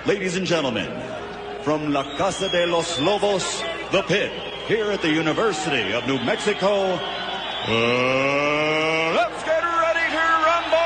Ladies and gentlemen, from La Casa de los Lobos, the Pit, here at the University of New Mexico, let's get ready to rumble!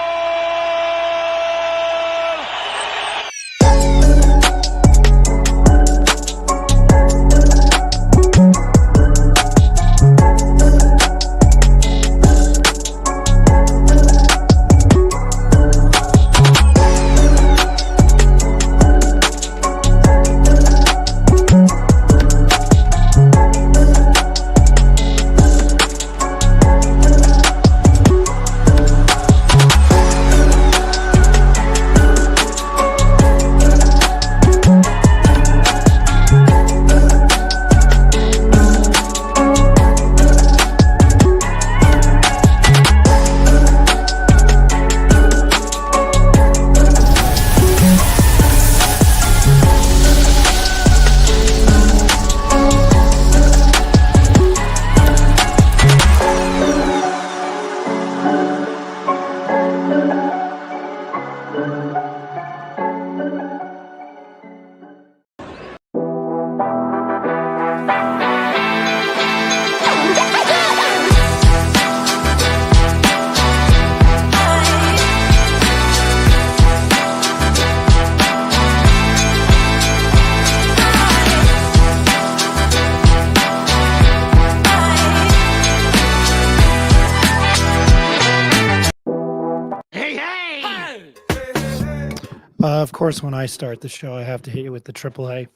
Of course, when I start the show, I have to hit you with the AAA.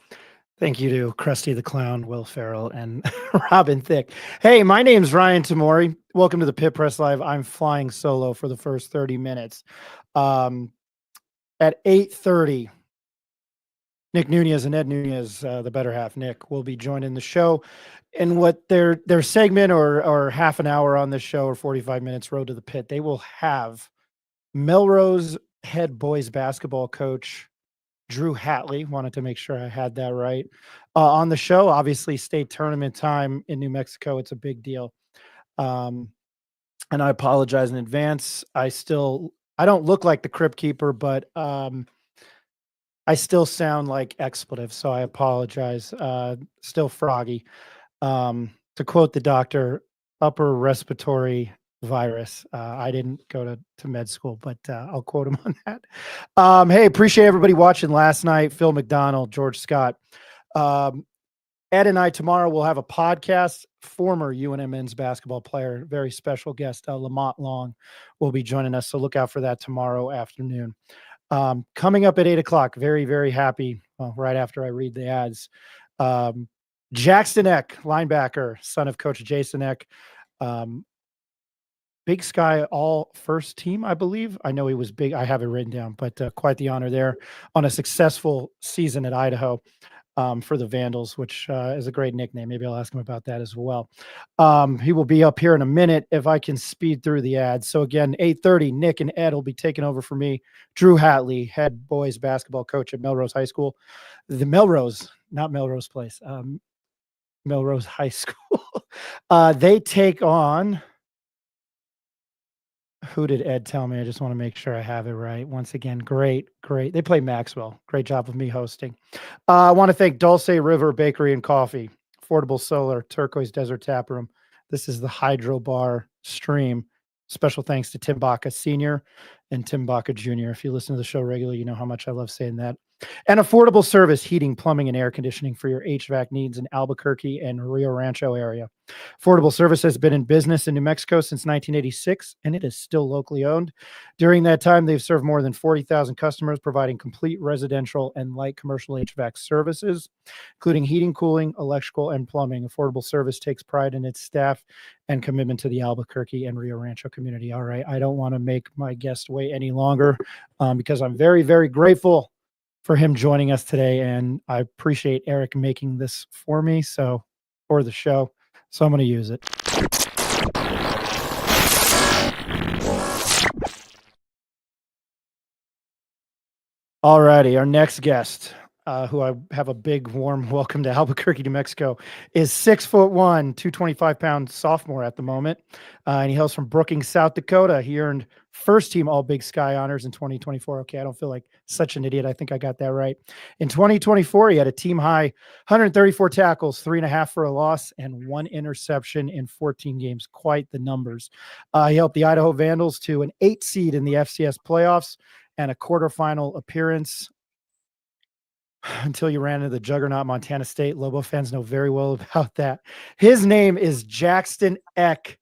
Thank you to Krusty the Clown, Will Ferrell, and Robin Thicke. Hey, my name's Ryan Tamori. Welcome to the Pit Press Live. I'm flying solo for the first 30 minutes. At 8:30, Nick Nunez and Ed Nunez, the better half, Nick, will be joining the show in what their segment or half an hour on the show or 45 minutes, Road to the Pit. They will have Melrose head boys basketball coach Drew Hatley, wanted to make sure I had that right, on the show. Obviously, state tournament time in New Mexico, it's a big deal. And I apologize in advance. I don't look like the Crypt Keeper, but I still sound like expletive, so I apologize. Still froggy. To quote the doctor, upper respiratory virus. I didn't go to med school, but I'll quote him on that. Hey, appreciate everybody watching last night. Phil McDonald, George Scott. Ed and I tomorrow will have a podcast. Former UNM men's basketball player, very special guest, Lamont Long, will be joining us. So look out for that tomorrow afternoon. Coming up at 8 o'clock, very, very happy. Well, right after I read the ads. Jaxton Eck, linebacker, son of Coach Jason Eck. Big Sky all first team, I believe. I know he was big. I have it written down, but quite the honor there on a successful season at Idaho for the Vandals, which is a great nickname. Maybe I'll ask him about that as well. He will be up here in a minute if I can speed through the ads. So again, 8:30, Nick and Ed will be taking over for me. Drew Hatley, head boys basketball coach at Melrose High School. The Melrose, not Melrose Place, Melrose High School. They take on... Who did Ed tell me? I just want to make sure I have it right. Once again, great. They play Maxwell. Great job of me hosting. I want to thank Dulce River Bakery and Coffee, Affordable Solar, Turquoise Desert Tap Room. This is the Hydro Bar stream. Special thanks to Tim Baca Sr. and Tim Baca Jr. If you listen to the show regularly, you know how much I love saying that. And Affordable Service, heating, plumbing, and air conditioning for your HVAC needs in Albuquerque and Rio Rancho area. Affordable Service has been in business in New Mexico since 1986, and it is still locally owned. During that time, they've served more than 40,000 customers, providing complete residential and light commercial HVAC services, including heating, cooling, electrical, and plumbing. Affordable Service takes pride in its staff and commitment to the Albuquerque and Rio Rancho community. All right, I don't want to make my guest wait any longer because I'm very, very grateful for him joining us today, and I appreciate Eric making this for me, for the show. So I'm going to use it. All righty, our next guest, who I have a big warm welcome to Albuquerque, New Mexico, is 6'1", 225-pound sophomore at the moment, and he hails from Brookings, South Dakota. He earned first team All Big Sky honors in 2024. Okay, I don't feel like such an idiot. I think I got that right. In 2024, he had a team high 134 tackles, 3.5 for a loss, and 1 interception in 14 games. Quite the numbers. He helped the Idaho Vandals to an 8 seed in the FCS playoffs and a quarterfinal appearance until you ran into the juggernaut Montana State. Lobo fans know very well about that. His name is Jaxton Eck.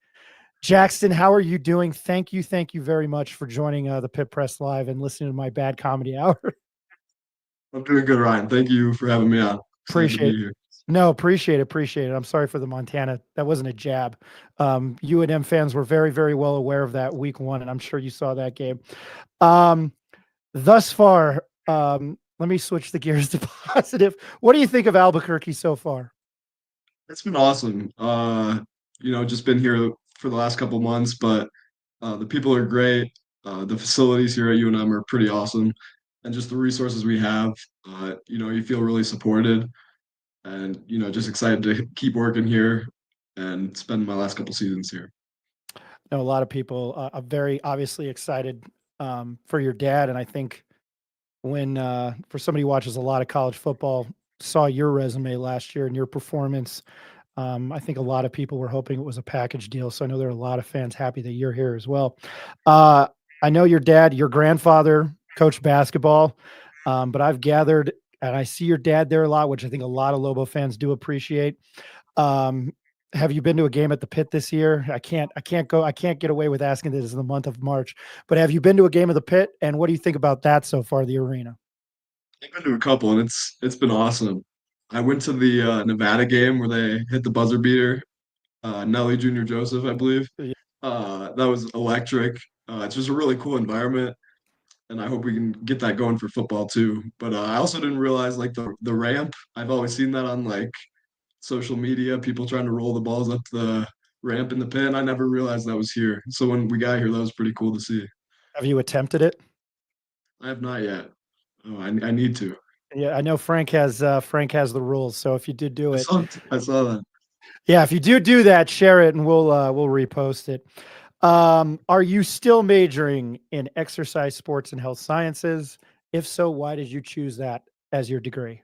Jaxton, how are you doing? Thank you very much for joining the Pit Press Live and listening to my bad comedy hour. I'm doing good, Ryan. Thank you for having me on. Excited to be here. No, appreciate it. I'm sorry for the Montana. That wasn't a jab. UNM fans were very, very well aware of that week 1, and I'm sure you saw that game. Thus far, let me switch the gears to positive. What do you think of Albuquerque so far? It's been awesome. Just been here for the last couple of months, but the people are great. The facilities here at UNM are pretty awesome, and just the resources we have. You feel really supported, and just excited to keep working here and spend my last couple seasons here. I know a lot of people are very obviously excited for your dad, and I think when for somebody who watches a lot of college football, saw your resume last year and your performance. I think a lot of people were hoping it was a package deal. So I know there are a lot of fans happy that you're here as well. I know your dad, your grandfather coached basketball, but I've gathered and I see your dad there a lot, which I think a lot of Lobo fans do appreciate. Have you been to a game at the Pit this year? I can't get away with asking this in the month of March, but have you been to a game of the Pit? And what do you think about that so far, the arena? I've been to a couple, and it's been awesome. I went to the Nevada game where they hit the buzzer beater, Nelly Jr. Joseph, I believe. Yeah. That was electric. It's just a really cool environment, and I hope we can get that going for football too. But I also didn't realize like the ramp. I've always seen that on like social media, people trying to roll the balls up the ramp in the Pit. And I never realized that was here. So when we got here, that was pretty cool to see. Have you attempted it? I have not yet. Oh, I need to. Yeah, I know Frank has the rules. So if you did do it, I saw that. Yeah, if you do that, share it and we'll repost it. Are you still majoring in exercise, sports, and health sciences? If so, why did you choose that as your degree?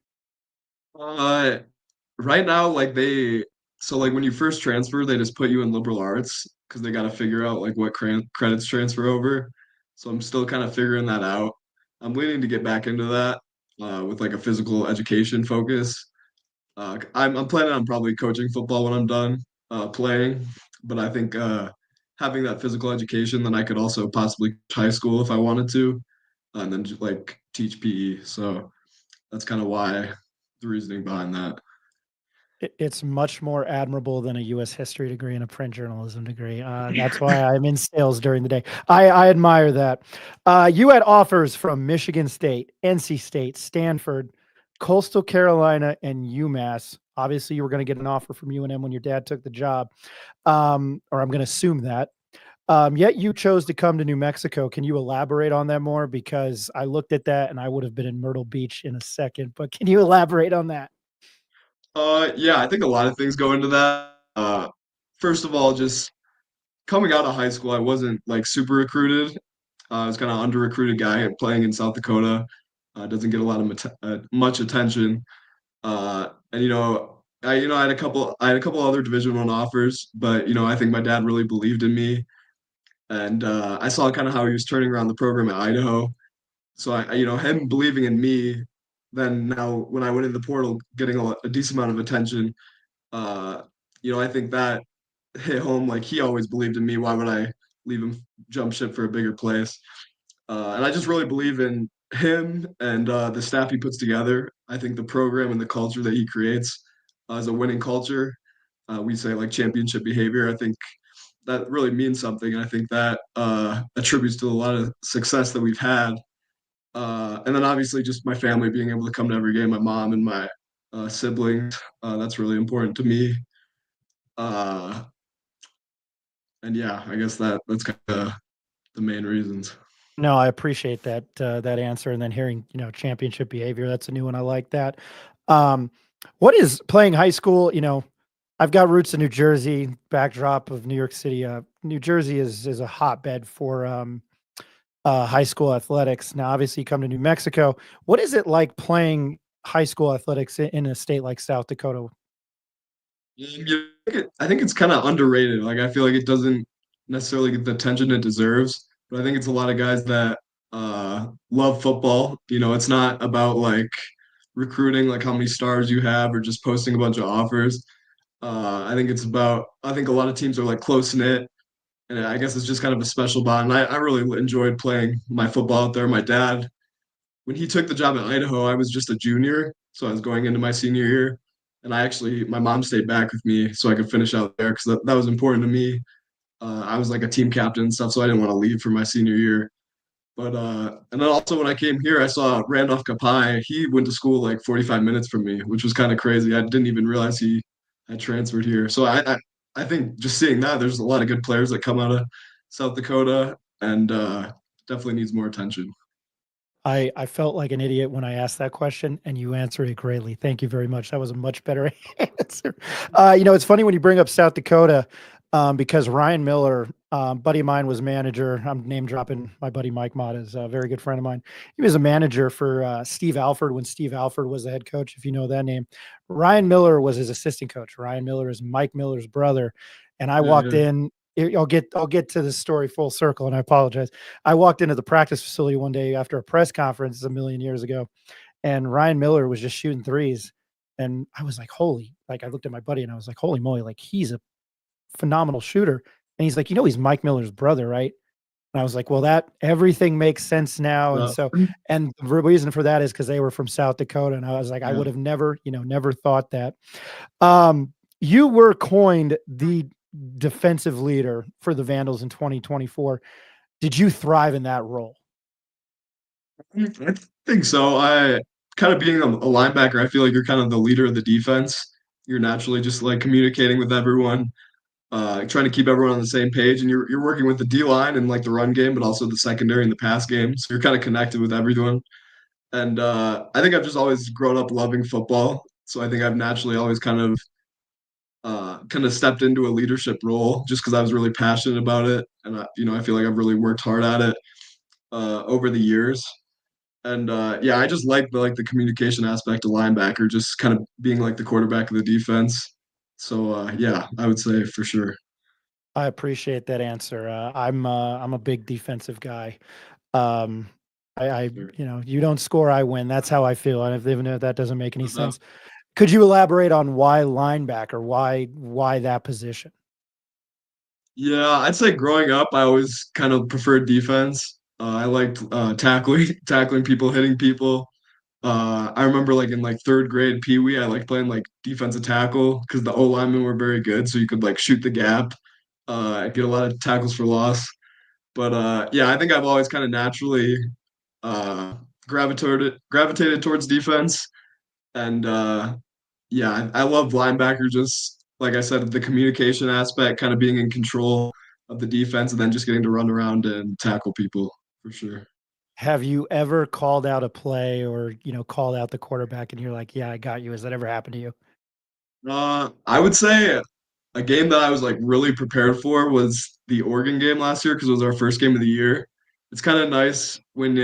Right now, like when you first transfer, they just put you in liberal arts because they got to figure out like what credits transfer over. So I'm still kind of figuring that out. I'm leaning to get back into that with like a physical education focus. I'm planning on probably coaching football when I'm done playing, but I think having that physical education, then I could also possibly coach high school if I wanted to, and then like teach PE. So that's kind of why the reasoning behind that. It's much more admirable than a U.S. history degree and a print journalism degree. That's why I'm in sales during the day. I admire that. You had offers from Michigan State, NC State, Stanford, Coastal Carolina, and UMass. Obviously, you were going to get an offer from UNM when your dad took the job, or I'm going to assume that. Yet you chose to come to New Mexico. Can you elaborate on that more? Because I looked at that and I would have been in Myrtle Beach in a second, but can you elaborate on that? Yeah, I think a lot of things go into that. First of all, just coming out of high school, I wasn't like super recruited. I was kind of under recruited guy playing in South Dakota. Doesn't get a lot of much attention. And I had a couple other Division One offers, but I think my dad really believed in me, and I saw kind of how he was turning around the program at Idaho. So him believing in me, then now when I went in the portal, getting a decent amount of attention. Uh, I think that hit home. Like he always believed in me. Why would I leave him jump ship for a bigger place? And I just really believe in him and the staff he puts together. I think the program and the culture that he creates is a winning culture. We say like championship behavior. I think that really means something. And I think that attributes to a lot of success that we've had. And then obviously just my family being able to come to every game, my mom and my siblings. That's really important to me. Uh, and yeah, I guess that's kind of the main reasons. No, I appreciate that answer, and then hearing championship behavior. That's a new one. I like that. Um, what is playing high school? I've got roots in New Jersey, backdrop of New York City. New Jersey is a hotbed for high school athletics. Now, obviously, you come to New Mexico. What is it like playing high school athletics in a state like South Dakota? I think it's kind of underrated. Like I feel like it doesn't necessarily get the attention it deserves, but I think it's a lot of guys that love football. It's not about like recruiting, like how many stars you have, or just posting a bunch of offers. I think a lot of teams are like close knit, and I guess it's just kind of a special bond. And I really enjoyed playing my football out there. My dad, when he took the job at Idaho, I was just a junior, so I was going into my senior year. And my mom stayed back with me so I could finish out there because that was important to me. I was like a team captain and stuff, so I didn't want to leave for my senior year. But and then also when I came here, I saw Randolph Kapai. He went to school like 45 minutes from me, which was kind of crazy. I didn't even realize he had transferred here. So I think just seeing that, there's a lot of good players that come out of South Dakota, and definitely needs more attention. I felt like an idiot when I asked that question, and you answered it greatly. Thank you very much. That was a much better answer. It's funny when you bring up South Dakota, because Ryan Miller, buddy of mine, was manager. I'm name dropping my buddy Mike Mott is a very good friend of mine. He was a manager for Steve Alford when Steve Alford was the head coach, if you know that name. Ryan Miller was his assistant coach. Ryan Miller is Mike Miller's brother. And I Yeah, walked yeah. in. I'll get to the story full circle, and I apologize. I walked into the practice facility one day after a press conference a million years ago, and Ryan Miller was just shooting threes. And I was like, holy, like I looked at my buddy and I was like, holy moly, like he's a phenomenal shooter. And he's like, he's Mike Miller's brother, right? And I was like, well, that everything makes sense now. And Uh, so, and the reason for that is because they were from South Dakota. And I was like, I yeah. would have never, never thought that. You were coined the defensive leader for the Vandals in 2024. Did you thrive in that role? I think so. I kind of being a linebacker, I feel like you're kind of the leader of the defense. You're naturally just like communicating with everyone, trying to keep everyone on the same page, and you're working with the D line and like the run game, but also the secondary and the pass game. So you're kind of connected with everyone. And I think I've just always grown up loving football. So I think I've naturally always kind of stepped into a leadership role just because I was really passionate about it, and I feel like I've really worked hard at it over the years. And yeah, I just like the communication aspect of linebacker, just kind of being like the quarterback of the defense. So yeah, I would say for sure. I appreciate that answer. I'm a big defensive guy. Um, I Sure. you don't score, I win. That's how I feel. And even if that doesn't make any Uh, sense, could you elaborate on why linebacker? Why that position? yeah, I'd say growing up, I always kind of preferred defense. I liked tackling people, hitting people. I remember like in like third grade Pee Wee, I liked playing like defensive tackle because the O linemen were very good, so you could like shoot the gap, get a lot of tackles for loss. But yeah, I think I've always kind of naturally uh, gravitated towards defense, and yeah, I love linebacker. Just like I said, the communication aspect, kind of being in control of the defense, and then just getting to run around and tackle people for sure. Have you ever called out a play or, called out the quarterback and you're like, yeah, I got you. Has that ever happened to you? I would say a game that I was like really prepared for was the Oregon game last year because it was our first game of the year. It's kind of nice when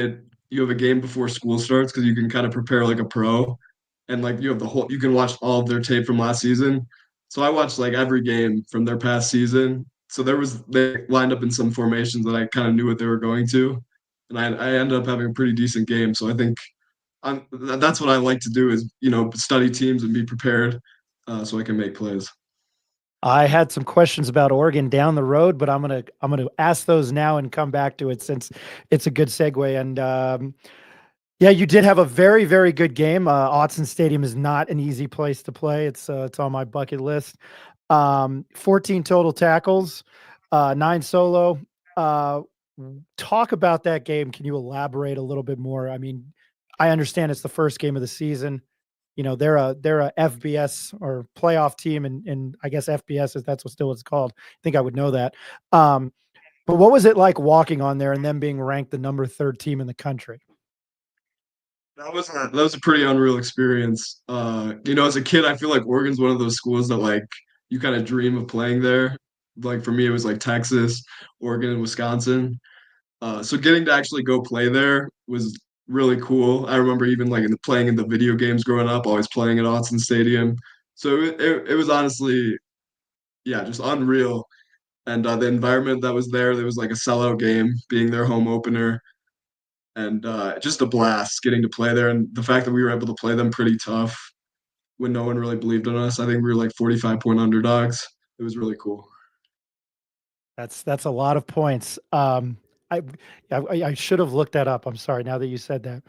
you have a game before school starts because you can kind of prepare like a pro, and like you can watch all of their tape from last season. So I watched like every game from their past season. So they lined up in some formations that I kind of knew what they were going to, and I ended up having a pretty decent game. So I think that's what I like to do is study teams and be prepared so I can make plays. I had some questions about Oregon down the road, but I'm gonna ask those now and come back to it since it's a good segue. And yeah, you did have a very, very good game. Autzen Stadium is not an easy place to play. It's on my bucket list. 14 total tackles, 9 solo. Uh, Talk about that game. Can you elaborate a little bit more? I mean, I understand it's the first game of the season. They're a FBS or playoff team, and I guess FBS is that's what still it's called. I think I would know that. Um, but what was it like walking on there and them being ranked the number third team in the country? That was a pretty unreal experience. As a kid, I feel like Oregon's one of those schools that like you kind of dream of playing there. Like for me, it was like Texas, Oregon, and Wisconsin. So getting to actually go play there was really cool. I remember even like playing in the video games growing up, always playing at Autzen Stadium. So it was honestly, yeah, just unreal. And the environment that was there was like a sellout game, being their home opener, and just a blast getting to play there. And the fact that we were able to play them pretty tough when no one really believed in us. I think we were like 45-point underdogs. It was really cool. That's a lot of points. I, I should have looked that up. I'm sorry. Now that you said that,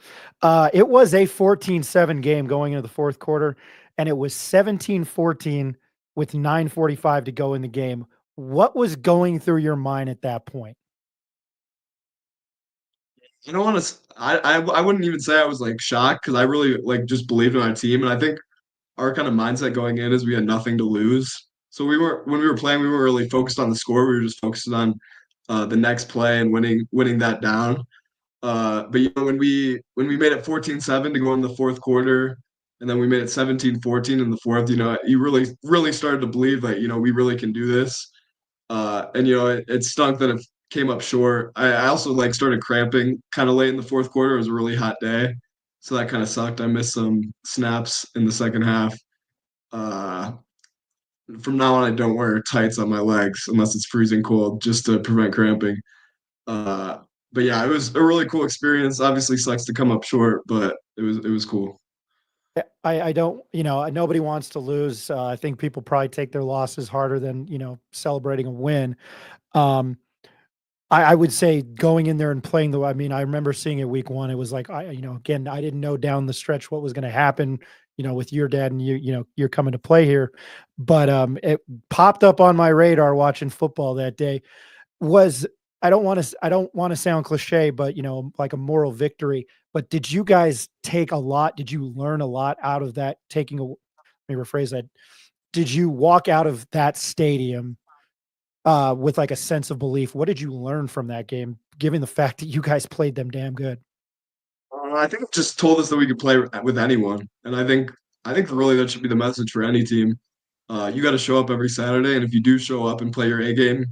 it was a 14-7 game going into the fourth quarter, and it was 17-14 with 9:45 to go in the game. What was going through your mind at that point? I don't want to. I wouldn't even say I was like shocked because I really like just believed in our team, and I think our kind of mindset going in is we had nothing to lose. So we were when we were playing, we weren't really focused on the score. We were just focused on the next play and winning that down. But when we made it 14-7 to go in the fourth quarter, and then we made it 17-14 in the fourth, you really started to believe that we really can do this. And it stunk that it came up short. I also like started cramping kind of late in the fourth quarter. It was a really hot day, so that kind of sucked. I missed some snaps in the second half. Uh, from now on, I don't wear tights on my legs unless it's freezing cold, just to prevent cramping. Uh, but yeah, it was a really cool experience. Obviously, sucks to come up short, but it was cool. I don't, nobody wants to lose. I think people probably take their losses harder than, celebrating a win. Um, I would say going in there and playing I mean, I remember seeing it week one. It was like, again, I didn't know down the stretch what was going to happen, with your dad and you're coming to play here. But it popped up on my radar watching football that day. Was I don't want to sound cliche, but like a moral victory. But did you guys take a lot? Did you learn a lot out of that? Let me rephrase that. Did you walk out of that stadium with like a sense of belief? What did you learn from that game, given the fact that you guys played them damn good? I think it just told us that we could play with anyone, and I think really that should be the message for any team. You got to show up every Saturday, and if you do show up and play your A game,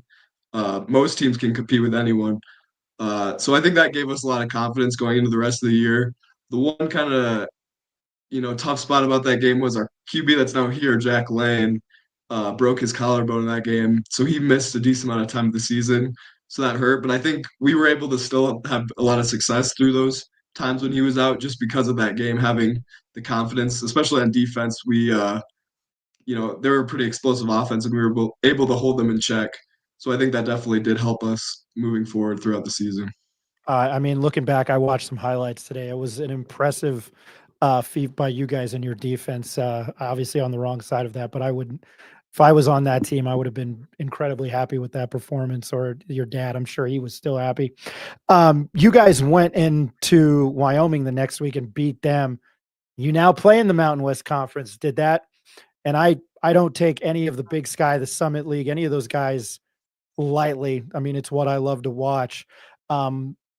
most teams can compete with anyone. So I think that gave us a lot of confidence going into the rest of the year. The one kind of tough spot about that game was our QB that's now here, Jack Lane, broke his collarbone in that game, so he missed a decent amount of time of the season. So that hurt, but I think we were able to still have a lot of success through those times when he was out, just because of that game, having the confidence, especially on defense. They were a pretty explosive offense, and we were able to hold them in check. So I think that definitely did help us moving forward throughout the season. I mean, looking back, I watched some highlights today. It was an impressive feat by you guys in your defense. Obviously, on the wrong side of that, but I wouldn't. If I was on that team, I would have been incredibly happy with that performance. Or your dad, I'm sure he was still happy. You guys went into Wyoming the next week and beat them. You now play in the Mountain West Conference. Did that? And I don't take any of the Big Sky, the Summit League, any of those guys lightly. I mean, it's what I love to watch.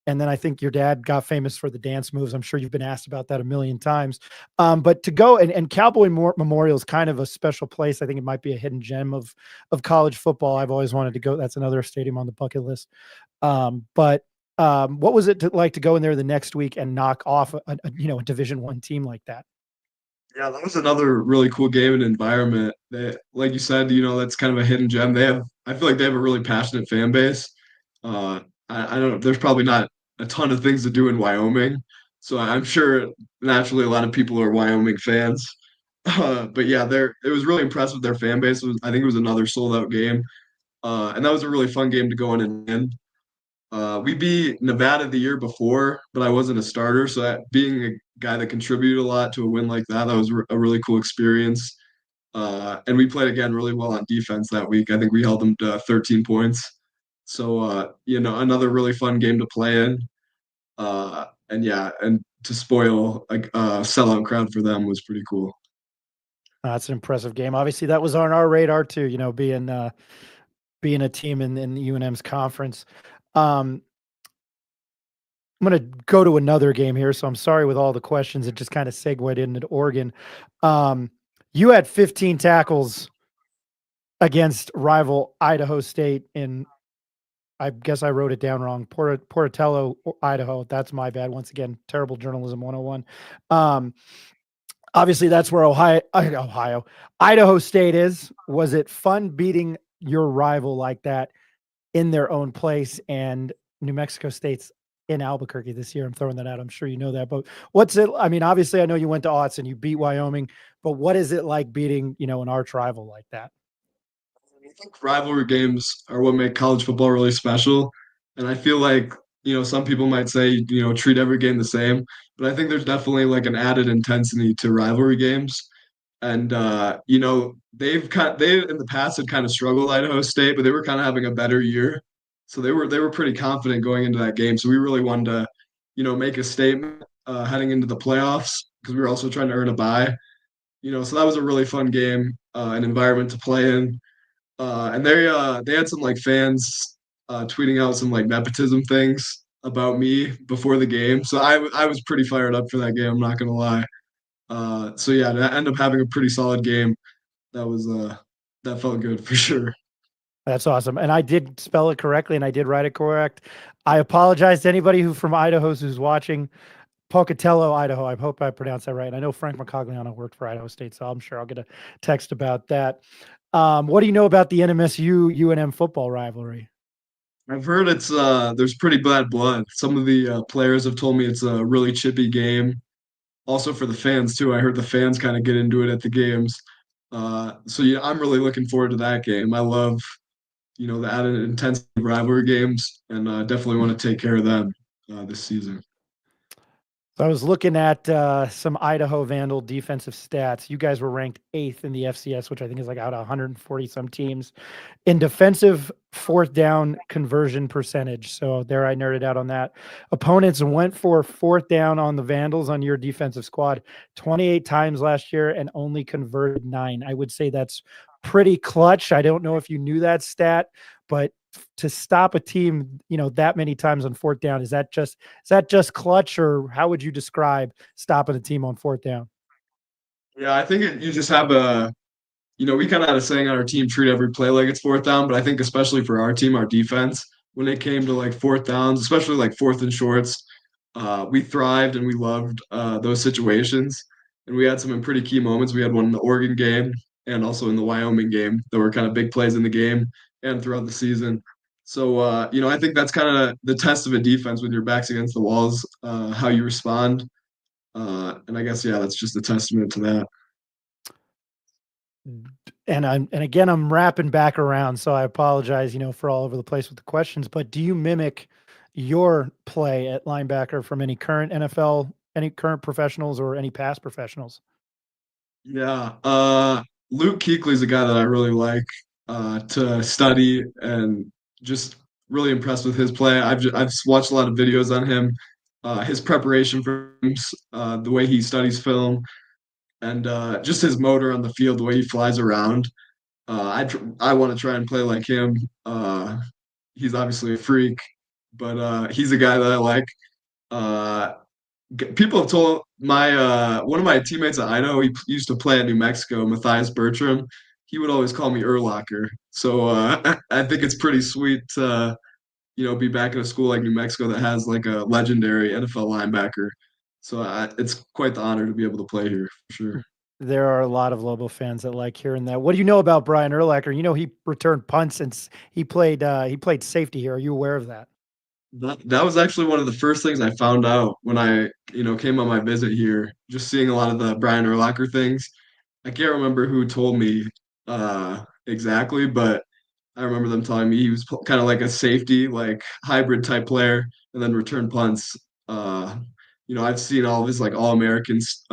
And then I think your dad got famous for the dance moves. I'm sure you've been asked about that a million times. But to go and Cowboy Memorial is kind of a special place. I think it might be a hidden gem of college football. I've always wanted to go. That's another stadium on the bucket list. But what was it like to go in there the next week and knock off a Division I team like that? Yeah, that was another really cool game and environment. Like you said, that's kind of a hidden gem. I feel like they have a really passionate fan base. I don't know. There's probably not a ton of things to do in Wyoming, so I'm sure naturally a lot of people are Wyoming fans. But yeah, it was really impressive with their fan base. I think it was another sold out game, and that was a really fun game to go in and win. We beat Nevada the year before, but I wasn't a starter. So being a guy that contributed a lot to a win like that was a really cool experience. And we played again really well on defense that week. I think we held them to 13 points. So, another really fun game to play in. And yeah, and to spoil a sellout crowd for them was pretty cool. That's an impressive game. Obviously, that was on our radar too. Being a team in UNM's conference. Um, I'm going to go to another game here, so I'm sorry with all the questions. It just kind of segued into Oregon. You had 15 tackles against rival Idaho State in I guess I wrote it down wrong. Portillo, Idaho. That's my bad. Once again, terrible journalism 101. Obviously, that's where Idaho State is. Was it fun beating your rival like that in their own place? And New Mexico State's in Albuquerque this year. I'm throwing that out. I'm sure you know that. But what's it? I mean, obviously, I know you went to Otts and you beat Wyoming. But what is it like beating, an arch rival like that? I think rivalry games are what make college football really special. And I feel like, some people might say, treat every game the same, but I think there's definitely like an added intensity to rivalry games. And they in the past had kind of struggled Idaho State, but they were kind of having a better year. So they were pretty confident going into that game. So we really wanted to, make a statement heading into the playoffs because we were also trying to earn a bye. So that was a really fun game, an environment to play in. And they had some like fans tweeting out some like nepotism things about me before the game. So I was pretty fired up for that game, I'm not gonna lie. So yeah, to end up having a pretty solid game, that was that felt good for sure. That's awesome. And I did spell it correctly and I did write it correct. I apologize to anybody who from Idaho who's watching. Pocatello, Idaho. I hope I pronounced that right. And I know Frank Macagliano worked for Idaho State, so I'm sure I'll get a text about that. What do you know about the NMSU UNM football rivalry? I've heard it's there's pretty bad blood. Some of the players have told me it's a really chippy game. Also for the fans too. I heard the fans kind of get into it at the games. So yeah, I'm really looking forward to that game. I love, the added intensity of rivalry games, and definitely want to take care of them this season. So I was looking at some Idaho Vandal defensive stats. You guys were ranked 8th in the FCS, which I think is like out of 140 some teams in defensive fourth down conversion percentage. So there I nerded out on that. Opponents went for fourth down on the Vandals on your defensive squad 28 times last year and only converted 9. I would say that's pretty clutch. I don't know if you knew that stat, but to stop a team, that many times on fourth down, is that just clutch, or how would you describe stopping a team on fourth down? Yeah, I think you just have we kind of had a saying on our team, treat every play like it's fourth down, but I think especially for our team, our defense, when it came to like fourth downs, especially like fourth and shorts, we thrived and we loved those situations. And we had some pretty key moments. We had one in the Oregon game and also in the Wyoming game that were kind of big plays in the game and throughout the season. So, I think that's kind of the test of a defense when your back's against the walls, how you respond. And I guess, yeah, that's just a testament to that. And again, I'm wrapping back around, so I apologize, for all over the place with the questions, but do you mimic your play at linebacker from any current NFL, any current professionals or any past professionals? Yeah. Luke Kuechly's a guy that I really like to study and just really impressed with his play. I've watched a lot of videos on him, his preparation for games, the way he studies film, and just his motor on the field, the way he flies around. I want to try and play like him. He's obviously a freak, but he's a guy that I like. Uh, People have told my one of my teammates at Idaho, he used to play at New Mexico, Matthias Bertram. He would always call me Urlacher. So I think it's pretty sweet to be back in a school like New Mexico that has like a legendary NFL linebacker. So it's quite the honor to be able to play here for sure. There are a lot of Lobo fans that like hearing that. What do you know about Brian Urlacher? He returned punts since he played safety here. Are you aware of that? That was actually one of the first things I found out when I, came on my visit here, just seeing a lot of the Brian Urlacher things. I can't remember who told me exactly, but I remember them telling me he was kind of like a safety, like hybrid type player, and then return punts. I've seen all of his like All Americans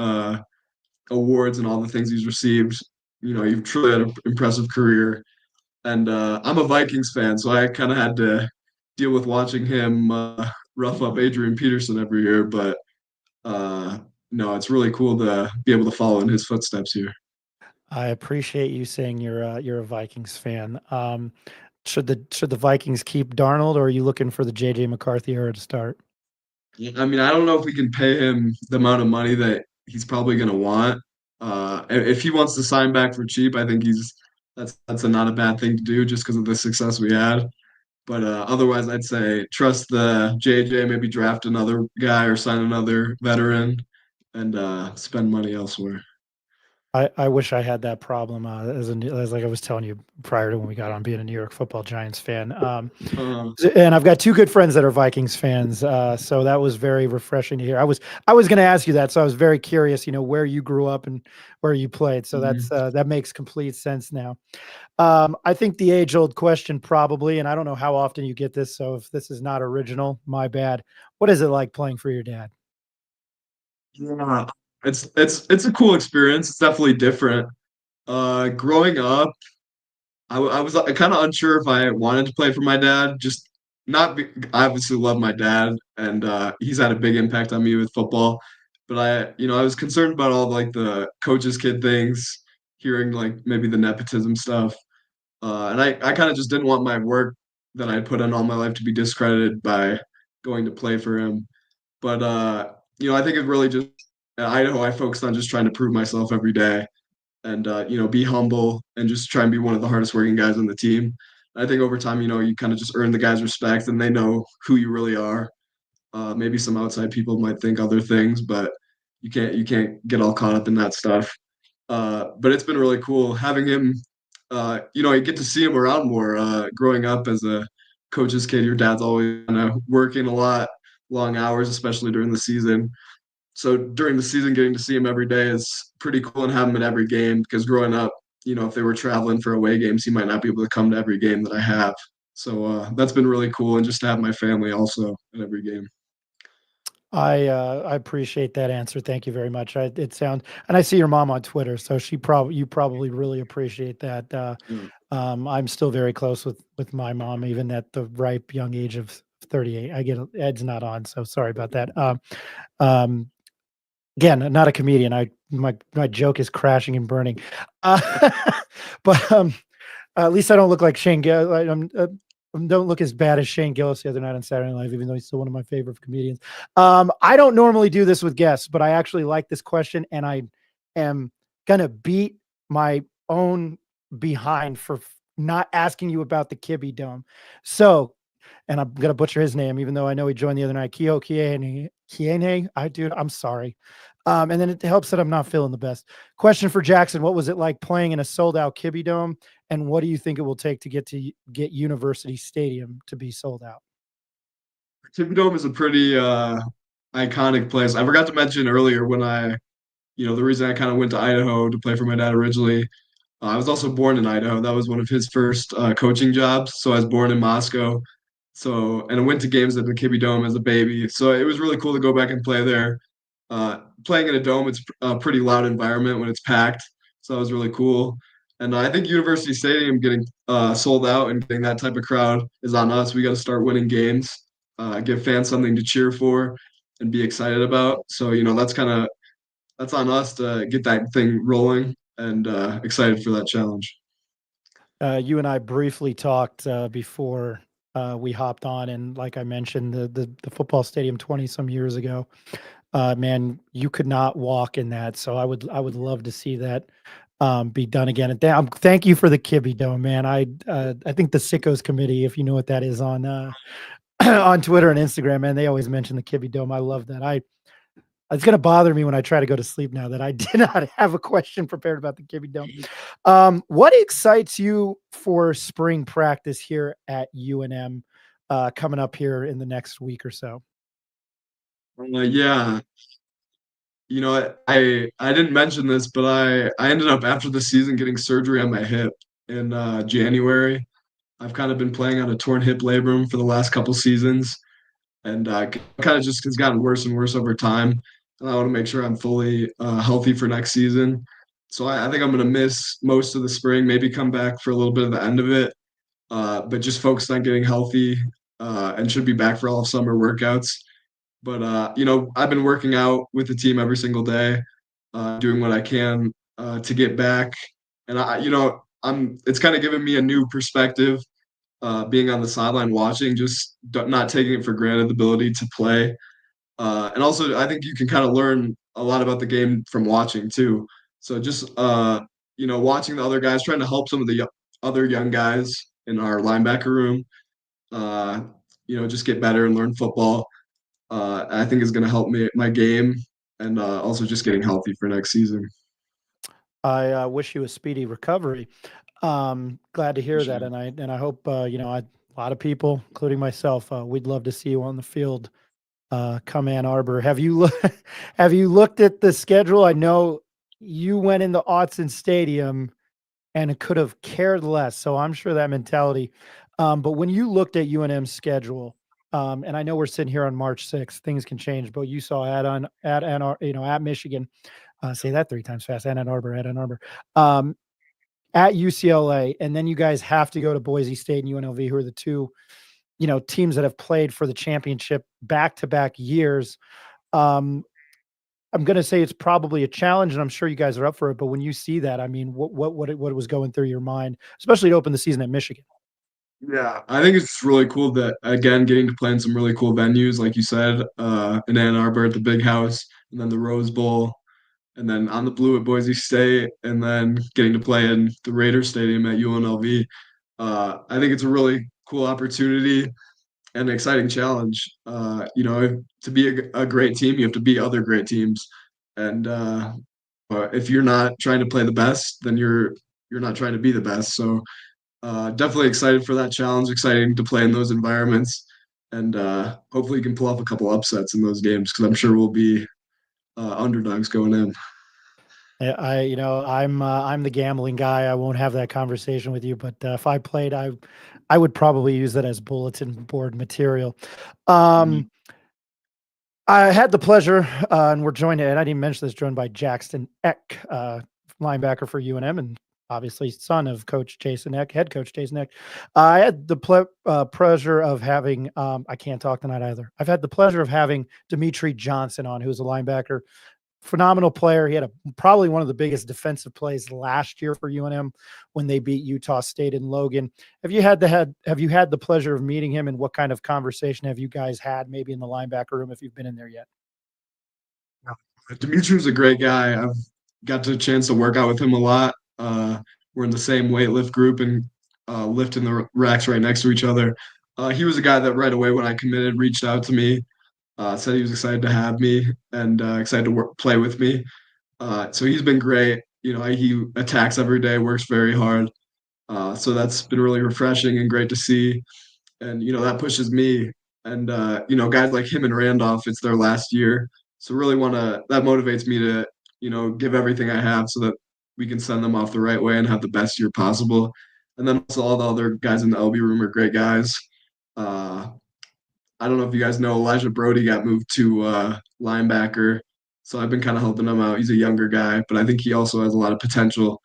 awards and all the things he's received. You've truly had an impressive career. And I'm a Vikings fan, so I kind of had to deal with watching him rough up Adrian Peterson every year. But no, it's really cool to be able to follow in his footsteps here. I appreciate you saying you're a Vikings fan. Should the Vikings keep Darnold, or are you looking for the JJ McCarthy era to start? I mean, I don't know if we can pay him the amount of money that he's probably going to want. If he wants to sign back for cheap, I think that's not a bad thing to do just because of the success we had. But otherwise, I'd say trust the JJ, maybe draft another guy or sign another veteran and spend money elsewhere. I wish I had that problem as like I was telling you prior to when we got on being a New York Football Giants fan. Uh, And I've got two good friends that are Vikings fans, so that was very refreshing to hear. I was going to ask you that, so I was very curious, where you grew up and where you played. So that makes complete sense now. I think the age-old question probably, and I don't know how often you get this, so if this is not original, my bad. What is it like playing for your dad? yeah, it's a cool experience. It's definitely different. Growing up, I was kind of unsure if I wanted to play for my dad. Just not be, I obviously love my dad, and he's had a big impact on me with football. But I was concerned about all like the coach's kid things, hearing like maybe the nepotism stuff, and I kind of just didn't want my work that I put in all my life to be discredited by going to play for him. But I think it really just at Idaho, I focused on just trying to prove myself every day and be humble and just try and be one of the hardest working guys on the team. I think over time, you kind of just earn the guys' respect and they know who you really are. Maybe some outside people might think other things, but you can't get all caught up in that stuff. But it's been really cool having him. You get to see him around more. Growing up as a coach's kid, your dad's always kind of working a lot, long hours, especially during the season. So during the season, getting to see him every day is pretty cool and have him at every game because growing up, if they were traveling for away games, he might not be able to come to every game that I have. So that's been really cool. And just to have my family also at every game. I appreciate that answer. Thank you very much. It sounds, and I see your mom on Twitter, so you probably really appreciate that. Yeah. I'm still very close with my mom, even at the ripe young age of 38. I get Ed's not on, so sorry about that. Um, Again, not a comedian. My joke is crashing and burning, uh, but at least I don't look like Shane. Don't look as bad as Shane Gillis the other night on Saturday Night Live, even though he's still one of my favorite comedians. I don't normally do this with guests, but I actually like this question, and I am gonna beat my own behind for not asking you about the Kibby Dome. So, and I'm gonna butcher his name, even though I know he joined the other night. Kio Kiene. Dude, I'm sorry. And then it helps that I'm not feeling the best. Question for Jaxton: what was it like playing in a sold out Kibby Dome? And what do you think it will take to get University Stadium to be sold out? Dome is a pretty iconic place. I forgot to mention earlier when the reason I kind of went to Idaho to play for my dad originally. I was also born in Idaho. That was one of his first coaching jobs. So I was born in Moscow. And I went to games at the Kibby Dome as a baby. So it was really cool to go back and play there. Playing in a dome, it's a pretty loud environment when it's packed. So that was really cool. And I think University Stadium getting sold out and getting that type of crowd is on us. We got to start winning games, give fans something to cheer for and be excited about. So, that's on us to get that thing rolling and excited for that challenge. You and I briefly talked before we hopped on, and like I mentioned, the football stadium 20 some years ago. Man, you could not walk in that. So I would love to see that be done again. And thank you for the Kibby Dome, man. I think the Sickos Committee, if you know what that is on on Twitter and Instagram, man, they always mention the Kibby Dome. I love that. It's gonna bother me when I try to go to sleep now that I did not have a question prepared about the Kibby Dome. What excites you for spring practice here at UNM coming up here in the next week or so? Yeah, I didn't mention this, but I ended up after the season getting surgery on my hip in January. I've kind of been playing on a torn hip labrum for the last couple seasons, and kind of just has gotten worse and worse over time. And I want to make sure I'm fully healthy for next season. So I think I'm going to miss most of the spring, maybe come back for a little bit of the end of it, but just focused on getting healthy and should be back for all of summer workouts. But I've been working out with the team every single day, doing what I can to get back. And it's kind of given me a new perspective, being on the sideline watching, just not taking it for granted the ability to play. And also, I think you can kind of learn a lot about the game from watching too. So just watching the other guys, trying to help some of the other young guys in our linebacker room just get better and learn football. I think is going to help my game, and also just getting healthy for next season. I wish you a speedy recovery. Glad to hear that, Appreciate and I hope a lot of people, including myself, we'd love to see you on the field. Come Ann Arbor. Have you looked at the schedule? I know you went into Autzen Stadium and it could have cared less. So I'm sure that mentality. But when you looked at UNM's schedule, and I know we're sitting here on March 6th, things can change. But you saw at Michigan. Say that 3 times fast. At Ann Arbor. At UCLA, and then you guys have to go to Boise State and UNLV, who are the two teams that have played for the championship back-to-back years. I'm going to say it's probably a challenge, and I'm sure you guys are up for it. But when you see that, I mean, what was going through your mind, especially to open the season at Michigan? Yeah, I think it's really cool that again getting to play in some really cool venues, like you said, in Ann Arbor at the Big House, and then the Rose Bowl, and then on the blue at Boise State, and then getting to play in the Raider Stadium at UNLV. I think it's a really cool opportunity and an exciting challenge. To be a great team, you have to beat other great teams, and but if you're not trying to play the best, then you're not trying to be the best. So definitely excited for that challenge. Exciting to play in those environments, and hopefully you can pull off a couple upsets in those games because I'm sure we'll be underdogs going in. I'm the gambling guy. I won't have that conversation with you, but if I played, I would probably use that as bulletin board material. Mhm. I had the pleasure, and we're joined, and I didn't mention this, joined by Jaxton Eck, linebacker for UNM, and obviously son of Coach Jason Eck, head coach Jason Eck. I had the pleasure of having, I can't talk tonight either. I've had the pleasure of having Dimitri Johnson on, who's a linebacker, phenomenal player. He had probably one of the biggest defensive plays last year for UNM when they beat Utah State in Logan. Have you had the pleasure of meeting him, and what kind of conversation have you guys had maybe in the linebacker room if you've been in there yet? Dimitri's a great guy. I've got the chance to work out with him a lot. We're in the same weight lift group and lifting the racks right next to each other. He was a guy that right away when I committed reached out to me, said he was excited to have me and excited to play with me. So he's been great. He attacks every day, works very hard. So that's been really refreshing and great to see. And that pushes me. And guys like him and Randolph, it's their last year, so really that motivates me to give everything I have so that we can send them off the right way and have the best year possible. And then also all the other guys in the LB room are great guys. uh I don't know if you guys know, Elijah Brody got moved to linebacker, so I've been kind of helping him out. He's a younger guy, but I think he also has a lot of potential,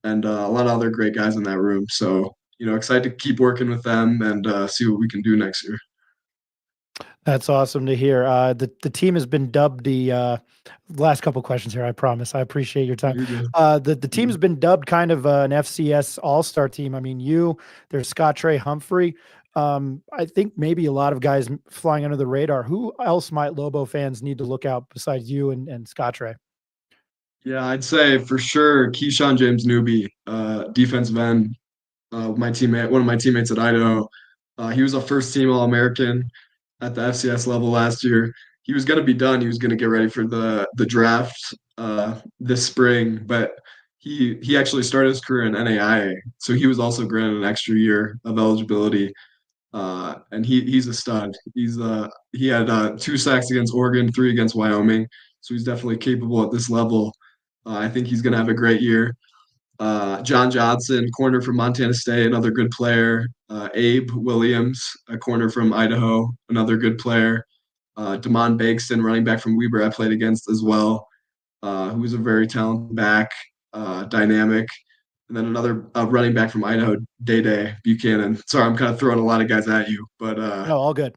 and a lot of other great guys in that room. So excited to keep working with them and see what we can do next year. That's awesome to hear. The team has been dubbed last couple questions here. I promise. I appreciate your time. You're good. The team's been dubbed kind of an FCS all-star team. I mean, there's Scott Trey Humphrey. I think maybe a lot of guys flying under the radar. Who else might Lobo fans need to look out besides you and Scott Trey? Yeah, I'd say for sure Keyshawn James Newby, defensive end, one of my teammates at Idaho. He was a first team All-American at the FCS level last year. He was going to be done. He was going to get ready for the draft this spring, but he actually started his career in NAIA, so he was also granted an extra year of eligibility. And he's a stud. He had 2 sacks against Oregon, 3 against Wyoming, so he's definitely capable at this level. I think he's going to have a great year. John Johnson, corner from Montana State, another good player. Abe Williams, a corner from Idaho, another good player. Damon Bankston, running back from Weber, I played against as well, who's a very talented back, dynamic. And then another running back from Idaho, Day Buchanan. Sorry, I'm kind of throwing a lot of guys at you, but No, all good.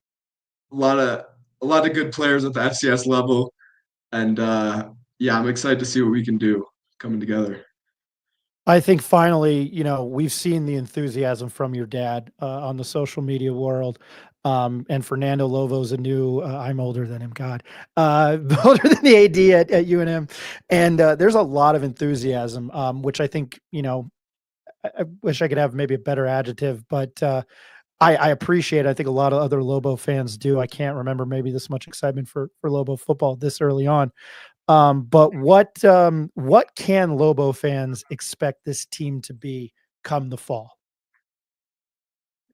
a lot of good players at the FCS level, and yeah, I'm excited to see what we can do coming together. I think finally, we've seen the enthusiasm from your dad on the social media world. And Fernando Lovo's I'm older than him, God, older than the AD at UNM. And there's a lot of enthusiasm, which I think, I wish I could have maybe a better adjective, but I appreciate it. I think a lot of other Lobo fans do. I can't remember maybe this much excitement for Lobo football this early on. But what can Lobo fans expect this team to be come the fall?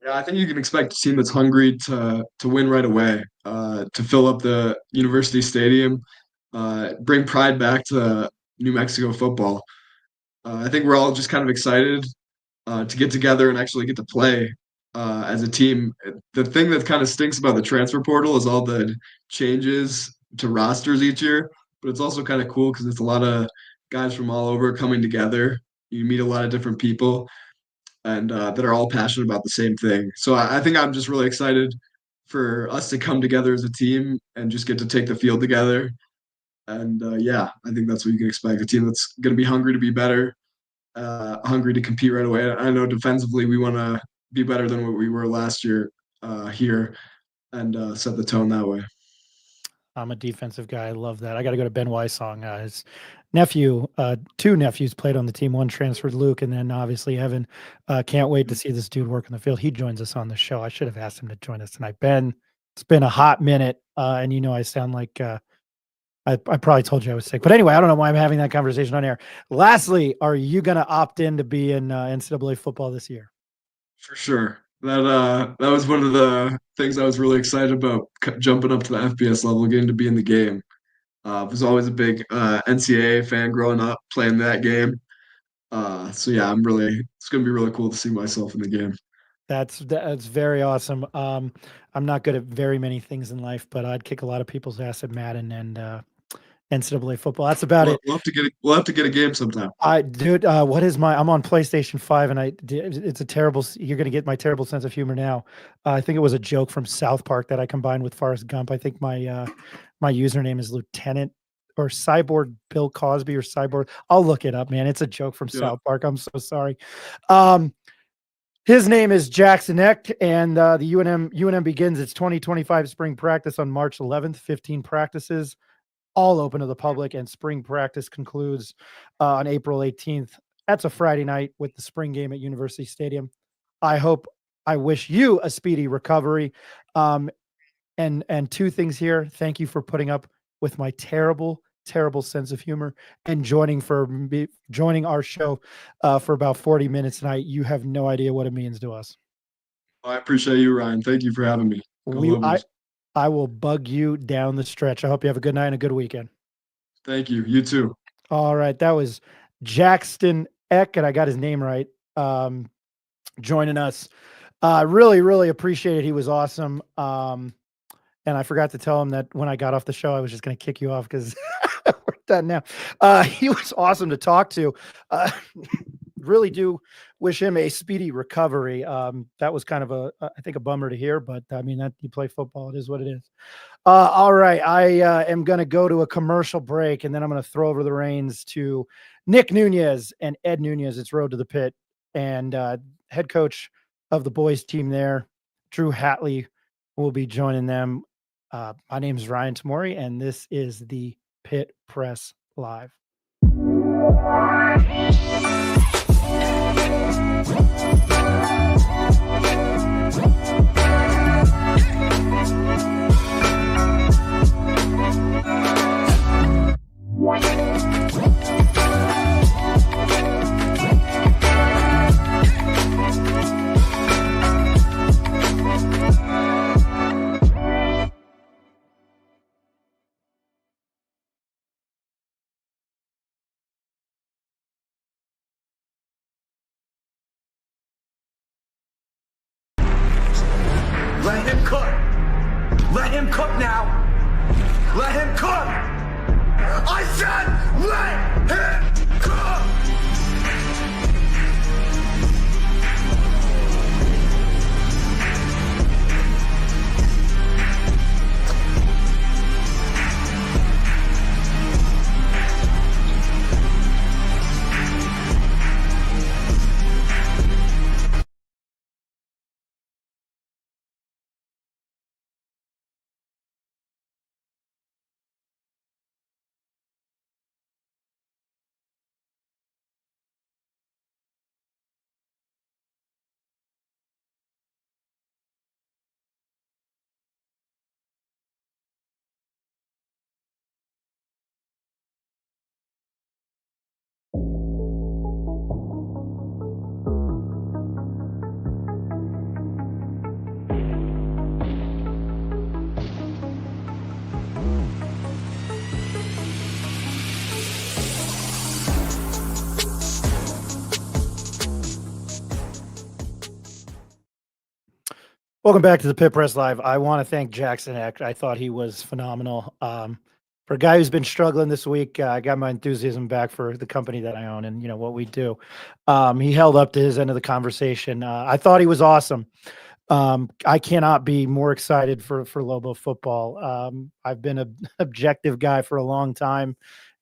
Yeah, I think you can expect a team that's hungry to win right away, to fill up the university stadium, bring pride back to New Mexico football. I think we're all just kind of excited to get together and actually get to play as a team. The thing that kind of stinks about the transfer portal is all the changes to rosters each year, but it's also kind of cool because it's a lot of guys from all over coming together. You meet a lot of different people and that are all passionate about the same thing. So I think I'm just really excited for us to come together as a team and just get to take the field together. And yeah, I think that's what you can expect. A team that's going to be hungry to be better, hungry to compete right away. I know defensively we want to be better than what we were last year here and set the tone that way. I'm a defensive guy. I love that. I got to go to Ben Wysong. His nephew, two nephews played on the team. One transferred, Luke, and then obviously Evan. Can't wait to see this dude work in the field. He joins us on the show. I should have asked him to join us tonight. Ben, it's been a hot minute, and I sound like I probably told you I was sick. But anyway, I don't know why I'm having that conversation on air. Lastly, are you going to opt in to be in NCAA football this year? For sure. That was one of the things I was really excited about jumping up to the FBS level, getting to be in the game. I was always a big NCAA fan growing up, playing that game. So yeah, it's gonna be really cool to see myself in the game. That's very awesome. I'm not good at very many things in life, but I'd kick a lot of people's ass at Madden and NCAA football. That's about it. We'll have to get a game sometime. Dude, I'm on PlayStation 5 and it's a terrible, you're going to get my terrible sense of humor now. I think it was a joke from South Park that I combined with Forrest Gump. I think my username is Lieutenant or Cyborg Bill Cosby or Cyborg. I'll look it up, man. It's a joke from South Park. I'm so sorry. His name is Jaxton, and the UNM begins its 2025 spring practice on March 11th, 15 practices, all open to the public, and spring practice concludes on April 18th. That's a Friday night with the spring game at University Stadium. I wish you a speedy recovery. And two things here. Thank you for putting up with my terrible sense of humor and joining our show for about 40 minutes tonight. You have no idea what it means to us. I appreciate you, Ryan. Thank you for having me. I will bug you down the stretch. I hope you have a good night and a good weekend. Thank you. You too. All right. That was Jaxton Eck, and I got his name right, joining us. Really appreciate it. He was awesome. And I forgot to tell him that when I got off the show, I was just going to kick you off because we're done now. He was awesome to talk to. Really do wish him a speedy recovery. That was kind of I think a bummer to hear, but I mean, that you play football, it is what it is. All right. I am going to go to a commercial break, and then I'm going to throw over the reins to Nick Nunez and Ed Nunez. It's Road to the Pit, and head coach of the boys team there, Drew Hatley, will be joining them. My name is Ryan Tamori, and this is the Pit Press Live. Let him cook. Let him cook now. Let him cook. Welcome back to the Pit Press Live. I want to thank Jaxton. I thought he was phenomenal. For a guy who's been struggling this week, I got my enthusiasm back for the company that I own and what we do. He held up to his end of the conversation. I thought he was awesome. I cannot be more excited for Lobo football. I've been an objective guy for a long time,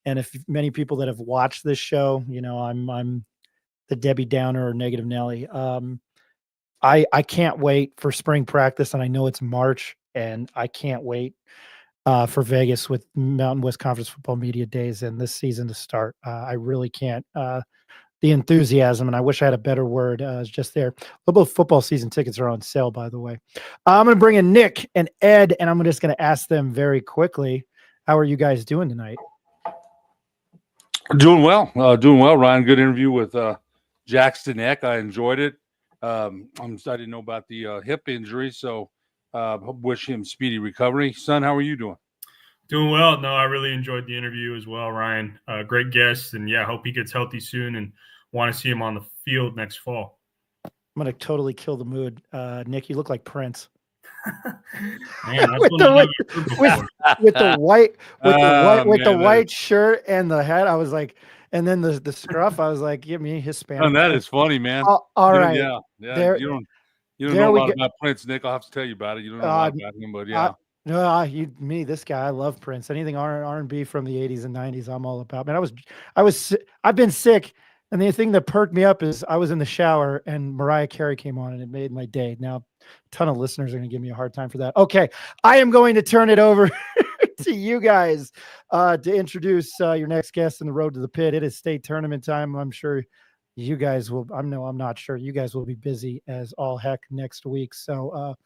and if many people that have watched this show, I'm the Debbie Downer or Negative Nelly. I can't wait for spring practice, and I know it's March, and I can't wait for Vegas with Mountain West Conference Football Media Days and this season to start. I really can't. The enthusiasm, and I wish I had a better word, is just there. Lobo football season tickets are on sale, by the way. I'm going to bring in Nick and Ed, and I'm just going to ask them very quickly, how are you guys doing tonight? Doing well, Ryan. Good interview with Jaxton Eck. I enjoyed it. I didn't know about the hip injury, so wish him speedy recovery. Son, how are you doing? Doing well. No, I really enjoyed the interview as well, Ryan. Great guest, and yeah, hope he gets healthy soon and want to see him on the field next fall. I'm going to totally kill the mood. Nick, you look like Prince. Man, with the white shirt and the hat. I was like, and then the scruff. I was like, give me Hispanic. And that is funny, man. All right. Yeah. You don't know a lot about Prince, Nick. I'll have to tell you about it. You don't know a lot about him, but yeah. This guy. I love Prince. Anything R&B from the 80s and 90s, I'm all about. Man, I've been sick, and the thing that perked me up is I was in the shower and Mariah Carey came on, and it made my day. Now, a ton of listeners are going to give me a hard time for that. Okay, I am going to turn it over to you guys to introduce your next guest in the road to the pit. It is state tournament time. I'm sure you guys will. I'm not sure. You guys will be busy as all heck next week. So,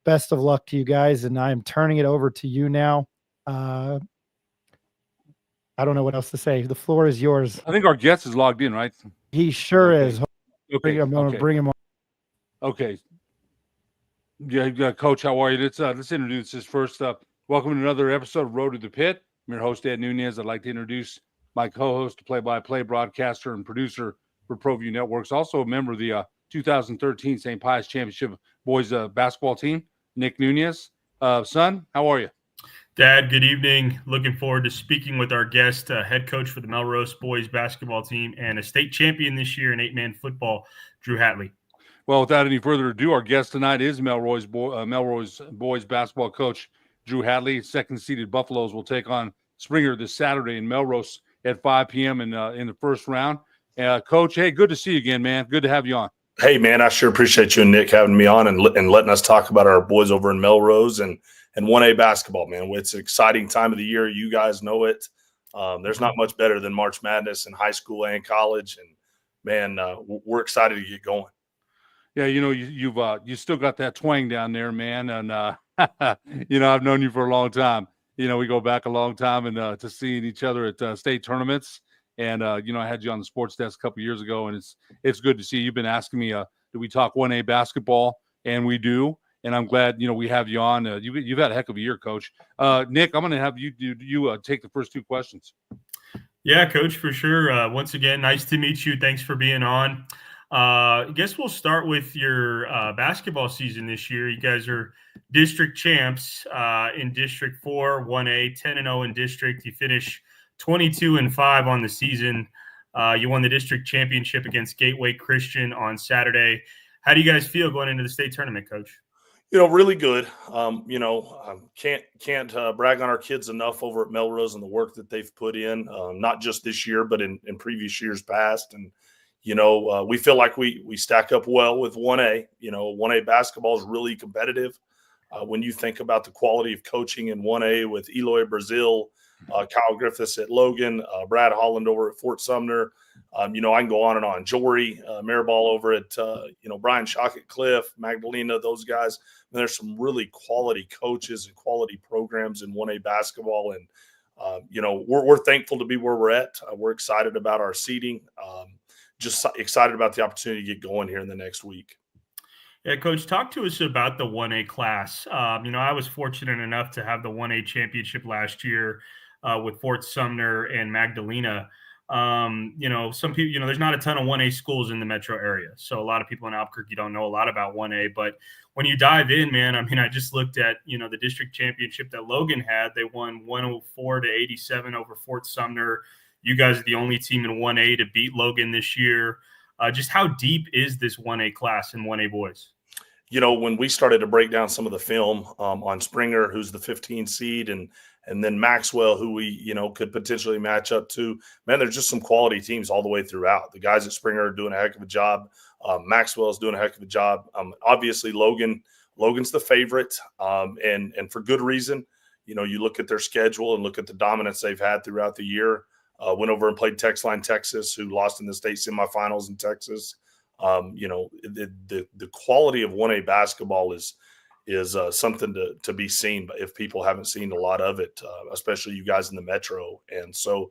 best of luck to you guys, and I am turning it over to you now. I don't know what else to say. The floor is yours. I think our guest is logged in, right? He sure is. Okay. I'm going to bring him on. Okay. Yeah, Coach, how are you? Let's introduce this first up. Welcome to another episode of Road to the Pit. I'm your host, Ed Nunez. I'd like to introduce my co-host, play-by-play broadcaster and producer for ProView Networks, also a member of the 2013 St. Pius Championship boys basketball team, Nick Nunez. Son, how are you? Dad, good evening. Looking forward to speaking with our guest, head coach for the Melrose boys basketball team and a state champion this year in 8-man football, Drew Hatley. Well, without any further ado, our guest tonight is Melrose boys basketball coach Drew Hatley. Second-seeded Buffaloes will take on Springer this Saturday in Melrose at 5 p.m. in the first round. Coach, hey, good to see you again, man. Good to have you on. Hey, man, I sure appreciate you and Nick having me on and letting us talk about our boys over in Melrose and 1A basketball, man. It's an exciting time of the year. You guys know it. There's not much better than March Madness in high school and college. And, man, we're excited to get going. Yeah, you still got that twang down there, man. And, I've known you for a long time. We go back a long time and to seeing each other at state tournaments. And, I had you on the sports desk a couple of years ago, and it's good to see you. You've been asking me, do we talk 1A basketball? And we do. And I'm glad, we have you on. You've had a heck of a year, Coach. Nick, I'm going to have you take the first two questions. Yeah, Coach, for sure. Once again, nice to meet you. Thanks for being on. I guess we'll start with your basketball season this year. You guys are district champs in District 4, 1A, 10-0 in district. You finish 22-5 on the season. You won the district championship against Gateway Christian on Saturday. How do you guys feel going into the state tournament, Coach? Really good. Can't brag on our kids enough over at Melrose and the work that they've put in, not just this year, but in previous years past. And, we feel like we stack up well with 1A. 1A basketball is really competitive. When you think about the quality of coaching in 1A with Eloy Brazil, Kyle Griffiths at Logan, Brad Holland over at Fort Sumner. I can go on and on. Jory Maribal over at, Brian Shock at Cliff, Magdalena, those guys. And there's some really quality coaches and quality programs in 1A basketball. And, we're thankful to be where we're at. We're excited about our seeding. Just excited about the opportunity to get going here in the next week. Yeah, Coach, talk to us about the 1A class. I was fortunate enough to have the 1A championship last year with Fort Sumner and Magdalena. Some people, there's not a ton of 1A schools in the metro area. So a lot of people in Albuquerque don't know a lot about 1A, but when you dive in, man, I mean, I just looked at, the district championship that Logan had. They won 104-87 over Fort Sumner. You guys are the only team in 1A to beat Logan this year. Just how deep is this 1A class in 1A boys? When we started to break down some of the film on Springer, who's the 15 seed, and then Maxwell, who we, could potentially match up to, man, there's just some quality teams all the way throughout. The guys at Springer are doing a heck of a job. Maxwell is doing a heck of a job. Obviously, Logan's the favorite, and for good reason. You look at their schedule and look at the dominance they've had throughout the year. Went over and played Texline, Texas, who lost in the state semifinals in Texas. The quality of 1A basketball is something to be seen, but if people haven't seen a lot of it, especially you guys in the metro. And so,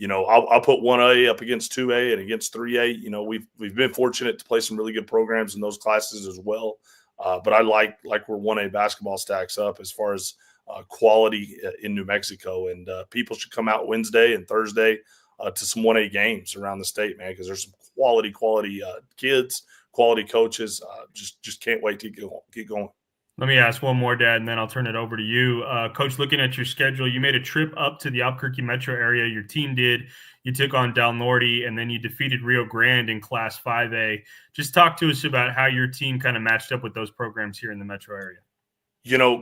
I'll put 1A up against 2A and against 3A. We've been fortunate to play some really good programs in those classes as well. But I like where 1A basketball stacks up as far as quality in New Mexico, and people should come out Wednesday and Thursday to some 1A games around the state, man, because there's some quality kids, quality coaches. Just can't wait to get going. Let me ask one more, Dad, and then I'll turn it over to you. Coach, looking at your schedule, you made a trip up to the Albuquerque metro area. Your team did. You took on Del Norte, and then you defeated Rio Grande in Class 5A. Just talk to us about how your team kind of matched up with those programs here in the metro area.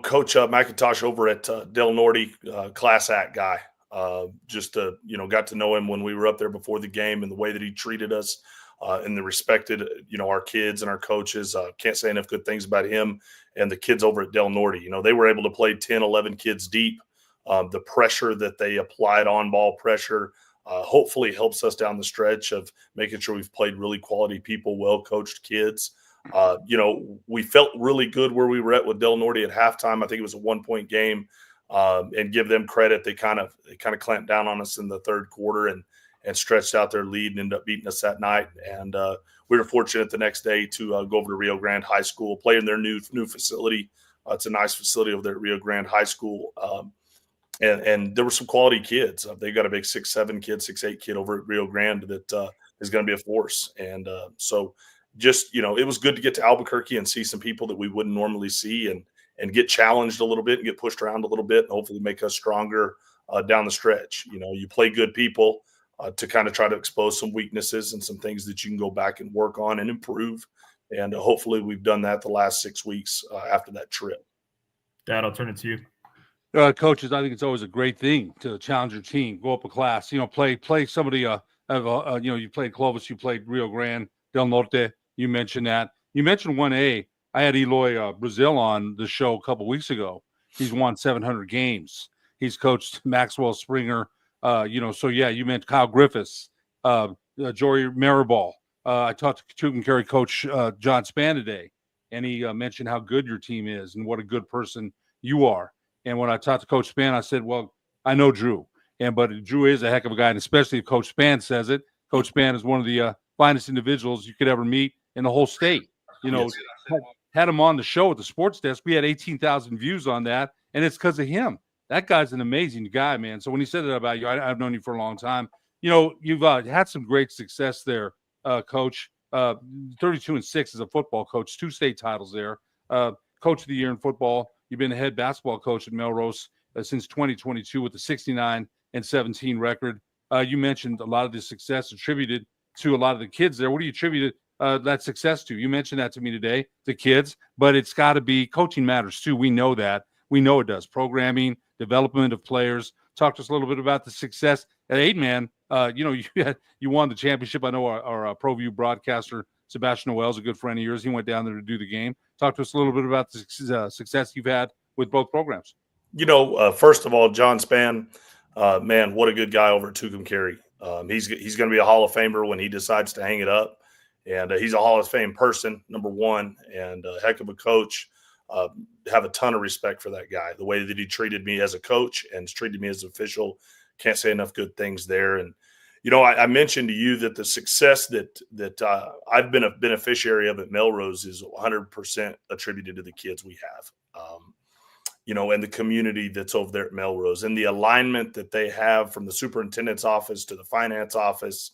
Coach McIntosh over at Del Norte, class act guy. Got to know him when we were up there before the game, and the way that he treated us and the respected, our kids and our coaches. Can't say enough good things about him and the kids over at Del Norte. They were able to play 10, 11 kids deep. The pressure that they applied, on-ball pressure, hopefully helps us down the stretch of making sure we've played really quality people, well-coached kids. We felt really good where we were at with Del Norte at halftime. I think it was a 1-point game. And give them credit. They kind of clamped down on us in the third quarter and stretched out their lead and ended up beating us that night. And we were fortunate the next day to go over to Rio Grande High School, play in their new facility. It's a nice facility over there at Rio Grande High School. And there were some quality kids. They got a big 6'7" kid, 6'8" kid over at Rio Grande that is going to be a force. And so just, it was good to get to Albuquerque and see some people that we wouldn't normally see and get challenged a little bit and get pushed around a little bit and hopefully make us stronger down the stretch. You play good people to kind of try to expose some weaknesses and some things that you can go back and work on and improve. And hopefully we've done that the last 6 weeks after that trip. Dad, I'll turn it to you. Coaches, I think it's always a great thing to challenge your team, go up a class, play somebody, you played Clovis, you played Rio Grande, Del Norte, you mentioned that. You mentioned 1A. I had Eloy Brazil on the show a couple weeks ago. He's won 700 games. He's coached Maxwell Springer. You meant Kyle Griffiths, Jory Maribal. I talked to Tucumcari coach John Spann today, and he mentioned how good your team is and what a good person you are. And when I talked to Coach Spann, I said, well, I know Drew, but Drew is a heck of a guy, and especially if Coach Spann says it. Coach Spann is one of the finest individuals you could ever meet in the whole state. Had him on the show at the sports desk. We had 18,000 views on that, and it's because of him. That guy's an amazing guy, man. So when he said that about you, I've known you for a long time. You've had some great success there, Coach. 32-6 as a football coach, 2 state titles there. Coach of the year in football. You've been the head basketball coach at Melrose since 2022 with a 69-17 record. You mentioned a lot of the success attributed to a lot of the kids there. What do you attribute that success to? You mentioned that to me today, the kids, but it's got to be coaching matters too. We know that. We know it does. Programming, development of players. Talk to us a little bit about the success at 8-man. You won the championship. I know our ProView broadcaster, Sebastian Noel, is a good friend of yours. He went down there to do the game. Talk to us a little bit about the success you've had with both programs. First of all, John Spann, man, what a good guy over at Tucumcari. He's going to be a Hall of Famer when he decides to hang it up. And he's a Hall of Fame person, number one, and a heck of a coach. Have a ton of respect for that guy. The way that he treated me as a coach and treated me as an official, can't say enough good things there. And, I mentioned to you that the success that I've been a beneficiary of at Melrose is 100% attributed to the kids we have. and the community that's over there at Melrose, and the alignment that they have from the superintendent's office to the finance office,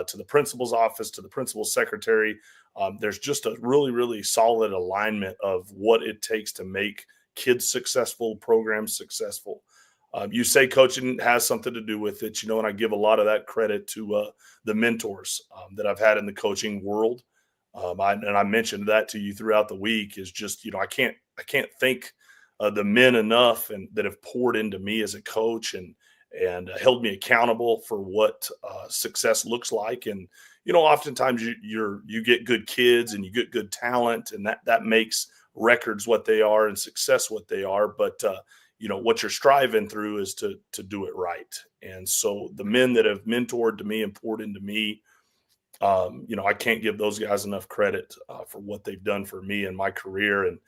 to the principal's office, to the principal's secretary. There's just a really, really solid alignment of what it takes to make kids successful, programs successful. You say coaching has something to do with it, and I give a lot of that credit to the mentors that I've had in the coaching world. I mentioned that to you throughout the week is just, I can't thank the men enough and that have poured into me as a coach and held me accountable for what success looks like. And, oftentimes you get good kids and you get good talent, and that makes records what they are and success what they are. But, what you're striving through is to do it right. And so the men that have mentored to me and poured into me, I can't give those guys enough credit for what they've done for me in my career. And,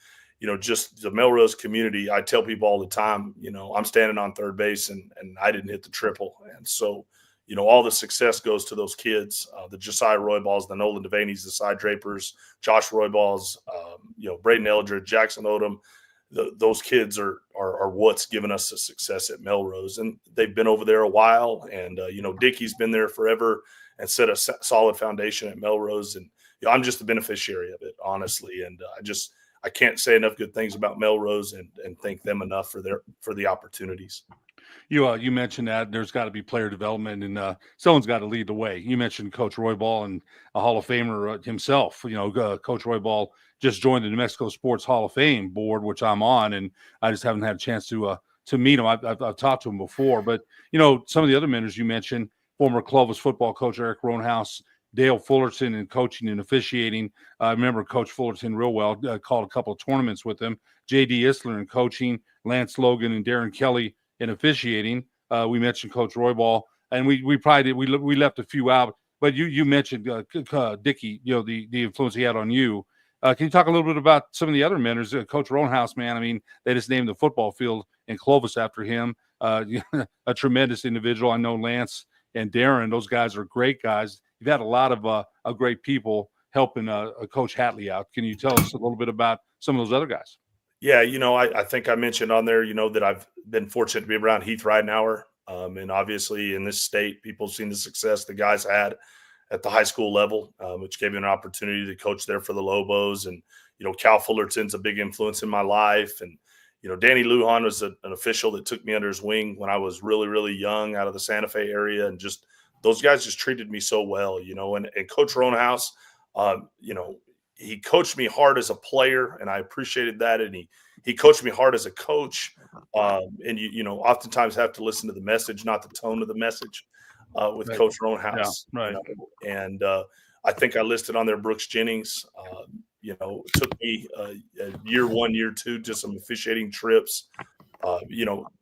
just the Melrose community, I tell people all the time, I'm standing on third base and I didn't hit the triple. And so, all the success goes to those kids, the Josiah Royballs, the Nolan Devaney's, the Cy Drapers, Josh Royballs, Braden Eldridge, Jaxton Odom. Those kids are what's given us the success at Melrose. And they've been over there a while. And, Dickie's been there forever and set a solid foundation at Melrose. And I'm just the beneficiary of it, honestly. And I can't say enough good things about Melrose and thank them enough for the opportunities. You mentioned that there's got to be player development, and someone's got to lead the way. You mentioned Coach Roybal, and a Hall of Famer himself. Coach Roybal just joined the New Mexico Sports Hall of Fame board, which I'm on, and I just haven't had a chance to meet him. I've talked to him before, but some of the other mentors you mentioned, former Clovis football coach Eric Roanhouse, Dale Fullerton in coaching and officiating. I remember Coach Fullerton real well. Called a couple of tournaments with him. J.D. Isler in coaching, Lance Logan and Darren Kelly in officiating. We mentioned Coach Roybal, and we probably did. We left a few out, but you mentioned Dickey. The influence he had on you. Can you talk a little bit about some of the other mentors? Coach Roanhouse, man. I mean, they just named the football field in Clovis after him. A tremendous individual. I know Lance and Darren. Those guys are great guys. You've had a lot of great people helping Coach Hatley out. Can you tell us a little bit about some of those other guys? Yeah, I think I mentioned on there, that I've been fortunate to be around Heath Ridenhour. And obviously in this state, people have seen the success the guys had at the high school level, which gave me an opportunity to coach there for the Lobos. And, Cal Fullerton's a big influence in my life. And, Danny Lujan was an official that took me under his wing when I was really, really young out of the Santa Fe area. And just those guys just treated me so well, and Coach Roanhouse, he coached me hard as a player, and I appreciated that. And he coached me hard as a coach. And you oftentimes have to listen to the message, not the tone of the message, with right. Coach Roanhouse. Yeah, right. And I think I listed on there Brooks Jennings. It took me year one, year two, just some officiating trips.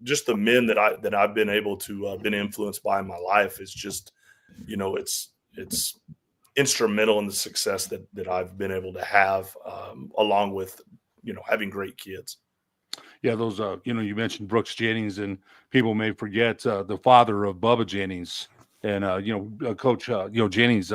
Just the men that I've been able to been influenced by in my life is just, it's instrumental in the success that I've been able to have, along with, having great kids. Yeah, those, you mentioned Brooks Jennings, and people may forget the father of Bubba Jennings. And, Coach, Jennings,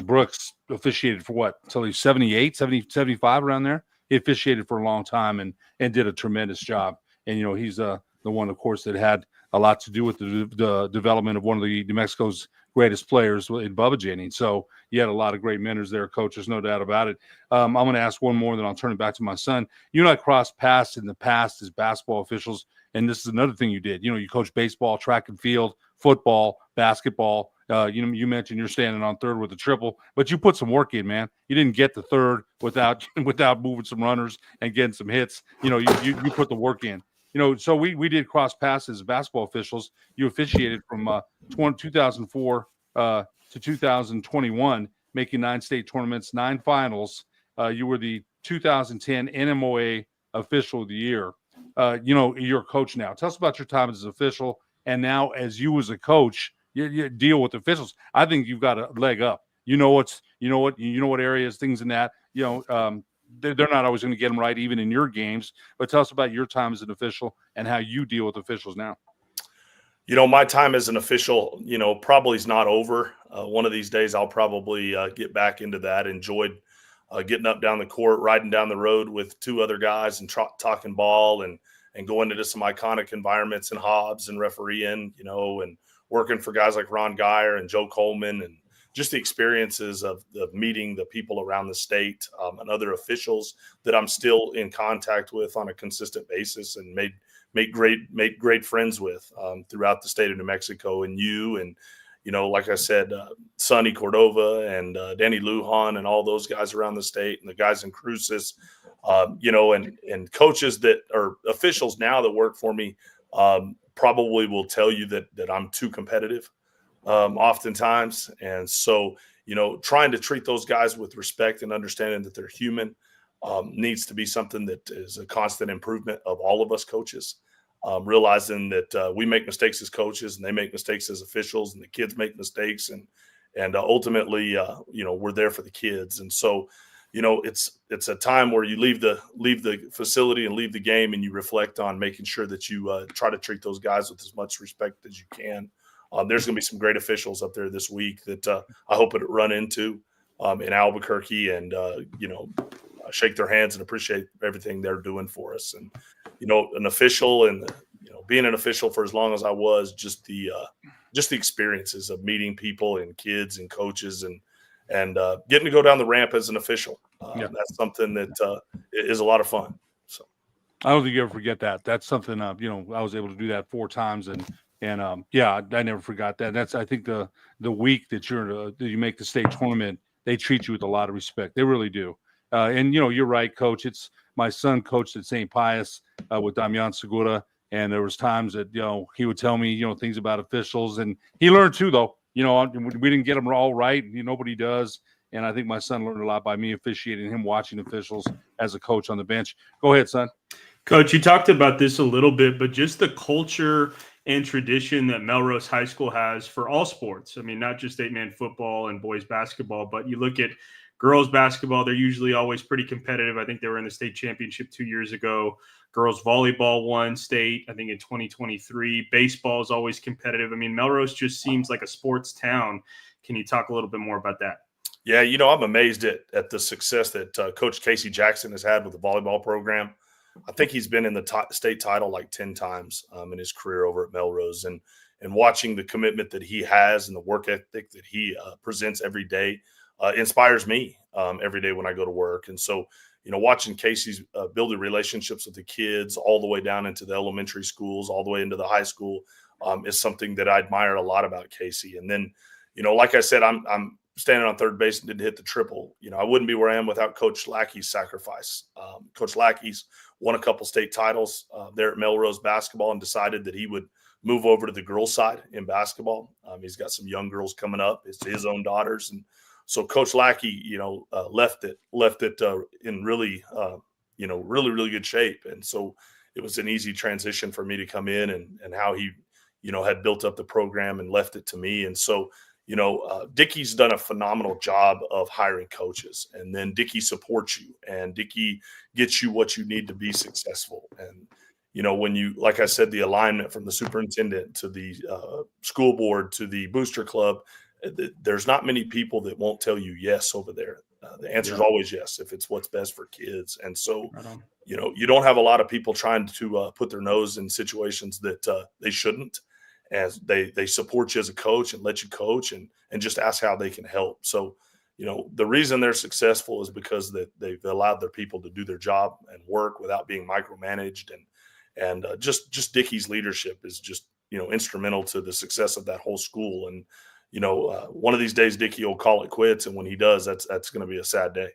Brooks officiated for what, until he's 78, 75 around there. He officiated for a long time and did a tremendous job. And, he's the one, of course, that had a lot to do with the development of one of the New Mexico's greatest players in Bubba Jennings. So you had a lot of great mentors there, Coach. There's no doubt about it. I'm going to ask one more, then I'll turn it back to my son. You and I crossed paths in the past as basketball officials, and this is another thing you did. You coach baseball, track and field, football, basketball. You mentioned you're standing on third with a triple, but you put some work in, man. You didn't get the third without moving some runners and getting some hits. You put the work in. So we did cross paths as basketball officials. You officiated from 2004 to 2021, making 9 state tournaments, 9 finals. You were the 2010 NMOA Official of the Year. You're a coach now. Tell us about your time as an official, and now as you as a coach, you deal with officials. I think you've got a leg up. You know what areas, things in that. They're not always going to get them right, even in your games. But tell us about your time as an official and how you deal with officials now. My time as an official, probably is not over. One of these days, I'll probably get back into that. Enjoyed getting up down the court, riding down the road with 2 other guys and talking ball and and going into some iconic environments in Hobbs and refereeing, and working for guys like Ron Geyer and Joe Coleman, and just the experiences of meeting the people around the state and other officials that I'm still in contact with on a consistent basis, and made great friends with throughout the state of New Mexico. And like I said, Sonny Cordova and Danny Lujan and all those guys around the state, and the guys in Cruces, and coaches that are officials now that work for me probably will tell you that I'm too competitive oftentimes. And so, trying to treat those guys with respect and understanding that they're human needs to be something that is a constant improvement of all of us coaches. Realizing that we make mistakes as coaches, and they make mistakes as officials, and the kids make mistakes, and ultimately, we're there for the kids. And so, it's a time where you leave the facility and leave the game, and you reflect on making sure that you try to treat those guys with as much respect as you can. There's going to be some great officials up there this week that I hope to run into in Albuquerque, and shake their hands and appreciate everything they're doing for us. And an official, and being an official for as long as I was, just the experiences of meeting people and kids and coaches, and getting to go down the ramp as an official. That's something that is a lot of fun. So I don't think you ever forget that. That's something, I was able to do that 4 times, and I never forgot that. That's, I think, the week that you make the state tournament, they treat you with a lot of respect. They really do. And you're right, Coach. It's my son coached at St. Pius with Damian Segura, and there was times that he would tell me things about officials, and he learned too, though. We didn't get them all right. Nobody does. And I think my son learned a lot by me officiating, him watching officials as a coach on the bench. Go ahead, son. Coach, you talked about this a little bit, but just the culture and tradition that Melrose High School has for all sports. I mean, not just 8-man football and boys basketball, but you look at girls basketball, they're usually always pretty competitive. I think they were in the state championship 2 years ago. Girls volleyball won state, I think, in 2023. Baseball is always competitive. I mean, Melrose just seems like a sports town. Can you talk a little bit more about that? Yeah, I'm amazed at the success that Coach Casey Jaxton has had with the volleyball program. I think he's been in the state title like 10 times in his career over at Melrose, and watching the commitment that he has and the work ethic that he presents every day inspires me every day when I go to work. And so, watching Casey's building relationships with the kids all the way down into the elementary schools, all the way into the high school is something that I admire a lot about Casey. And then, like I said, I'm standing on third base and didn't hit the triple. I wouldn't be where I am without Coach Lackey's sacrifice. Coach Lackey's won a couple state titles there at Melrose basketball, and decided that he would move over to the girls' side in basketball. He's got some young girls coming up. It's his own daughters. And so Coach Lackey, left it in really, really good shape. And so it was an easy transition for me to come in, and how he, had built up the program and left it to me. And so, Dickey's done a phenomenal job of hiring coaches, and then Dickey supports you, and Dickey gets you what you need to be successful. And, when you, like I said, the alignment from the superintendent to the school board to the booster club, there's not many people that won't tell you yes over there. The answer is always yes, if it's what's best for kids. And so, you don't have a lot of people trying to put their nose in situations that they shouldn't, as they support you as a coach and let you coach, and just ask how they can help. So, the reason they're successful is because they've allowed their people to do their job and work without being micromanaged. And just Dickey's leadership is just, instrumental to the success of that whole school. And, one of these days, Dickey will call it quits. And when he does, that's going to be a sad day.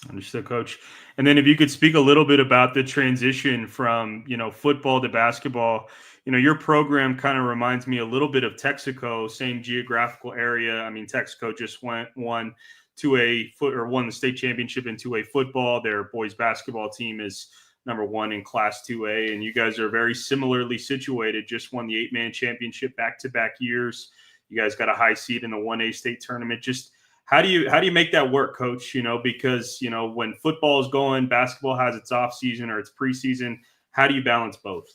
Understood, Coach. And then if you could speak a little bit about the transition from, football to basketball. Your program kind of reminds me a little bit of Texaco, same geographical area. I mean, Texaco just won the state championship in 2A football. Their boys basketball team is number 1 in Class 2A, and you guys are very similarly situated. Just won the 8-man championship back-to-back years. You guys got a high seed in the 1A state tournament. Just how do you make that work, Coach? Because when football is going, basketball has its off season or its preseason. How do you balance both?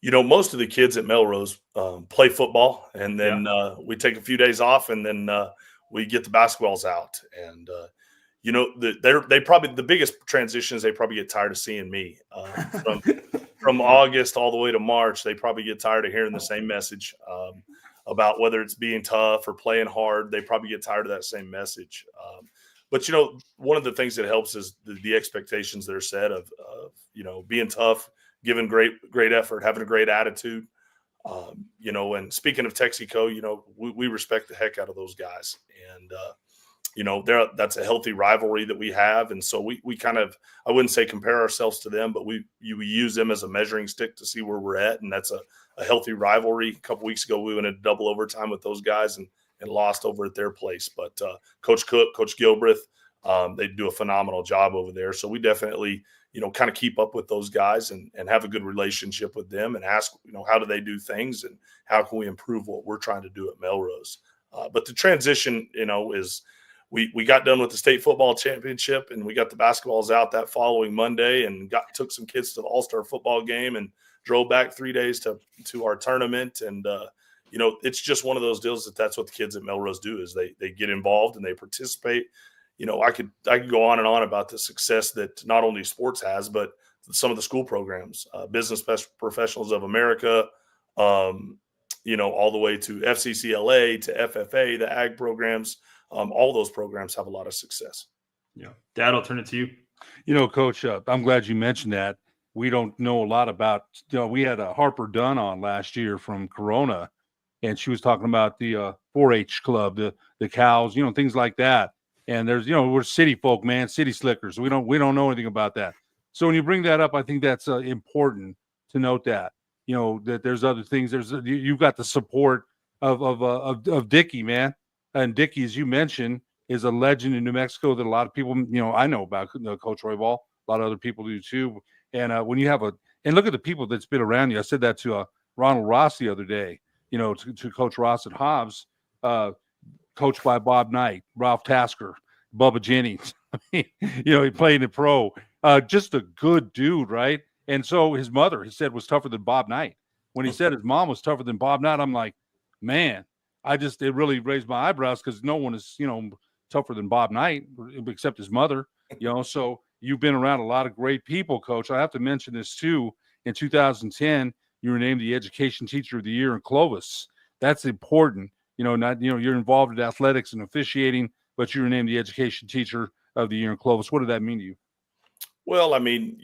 Most of the kids at Melrose play football, and then we take a few days off, and then we get the basketballs out. And they probably, the biggest transition is they probably get tired of seeing me from August all the way to March, they probably get tired of hearing the same message about whether it's being tough or playing hard. They probably get tired of that same message. But, one of the things that helps is the expectations that are set of being tough, giving great effort, having a great attitude. And speaking of Texaco, we respect the heck out of those guys. And, that's a healthy rivalry that we have. And so we kind of, I wouldn't say compare ourselves to them, but we use them as a measuring stick to see where we're at. And that's a healthy rivalry. A couple weeks ago, we went into double overtime with those guys and lost over at their place. But Coach Cook, Coach Gilbreth, they do a phenomenal job over there. So we definitely, kind of keep up with those guys and have a good relationship with them and ask, how do they do things and how can we improve what we're trying to do at Melrose. But the transition, is we got done with the state football championship and we got the basketballs out that following Monday and took some kids to the All-Star football game and drove back 3 days to our tournament. And, it's just one of those deals that's what the kids at Melrose do is they get involved and they participate. I could go on and on about the success that not only sports has, but some of the school programs, Business Professionals of America, all the way to FCCLA, to FFA, the ag programs. All those programs have a lot of success. Yeah. Dad, I'll turn it to you. Coach, I'm glad you mentioned that. We don't know a lot about, we had a Harper Dunn on last year from Corona, and she was talking about the 4-H club, the cows, things like that. And there's, we're city folk, man, city slickers. We don't know anything about that. So when you bring that up, I think that's important to note that, that there's other things. You've got the support of Dickey, man. And Dickey, as you mentioned, is a legend in New Mexico that a lot of people, I know about Coach Roybal. A lot of other people do too. And when you have and look at the people that's been around you. I said that to Ronald Ross the other day, to Coach Ross at Hobbs, coached by Bob Knight, Ralph Tasker, Bubba Jennings. He played in the pro. Just a good dude, right? And so his mother, he said, was tougher than Bob Knight. When he said his mom was tougher than Bob Knight, I'm like, man, it really raised my eyebrows because no one is, tougher than Bob Knight except his mother. So you've been around a lot of great people, Coach. I have to mention this too. In 2010, you were named the Education Teacher of the Year in Clovis. That's important. You're involved in athletics and officiating, but you were named the Education Teacher of the Year in Clovis. What did that mean to you? Well, I mean,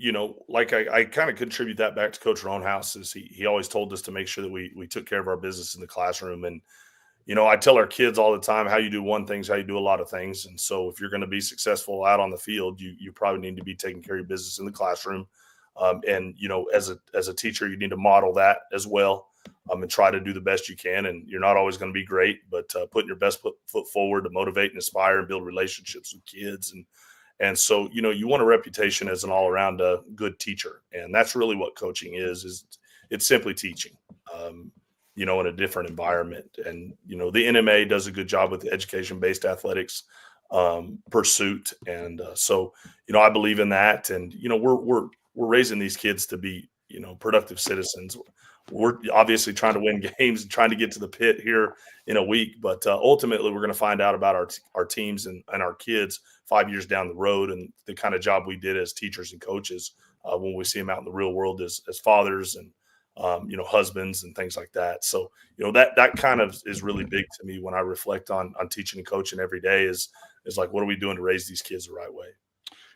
I kind of contribute that back to Coach Roanhouse. Is he always told us to make sure that we took care of our business in the classroom. And, I tell our kids all the time, how you do one thing is how you do a lot of things. And so if you're going to be successful out on the field, you probably need to be taking care of your business in the classroom. And, as a teacher, you need to model that as well. And try to do the best you can. And you're not always going to be great, but putting your best foot forward to motivate and inspire and build relationships with kids. And so, you want a reputation as an all-around good teacher. And that's really what coaching is it's simply teaching, in a different environment. And, the NMA does a good job with the education-based athletics pursuit. And so, I believe in that. And, we're raising these kids to be, productive citizens. We're obviously trying to win games and trying to get to the pit here in a week, but ultimately we're going to find out about our teams and our kids 5 years down the road and the kind of job we did as teachers and coaches when we see them out in the real world as fathers and husbands and things like that. So that kind of is really big to me when I reflect on teaching and coaching every day is like, what are we doing to raise these kids the right way?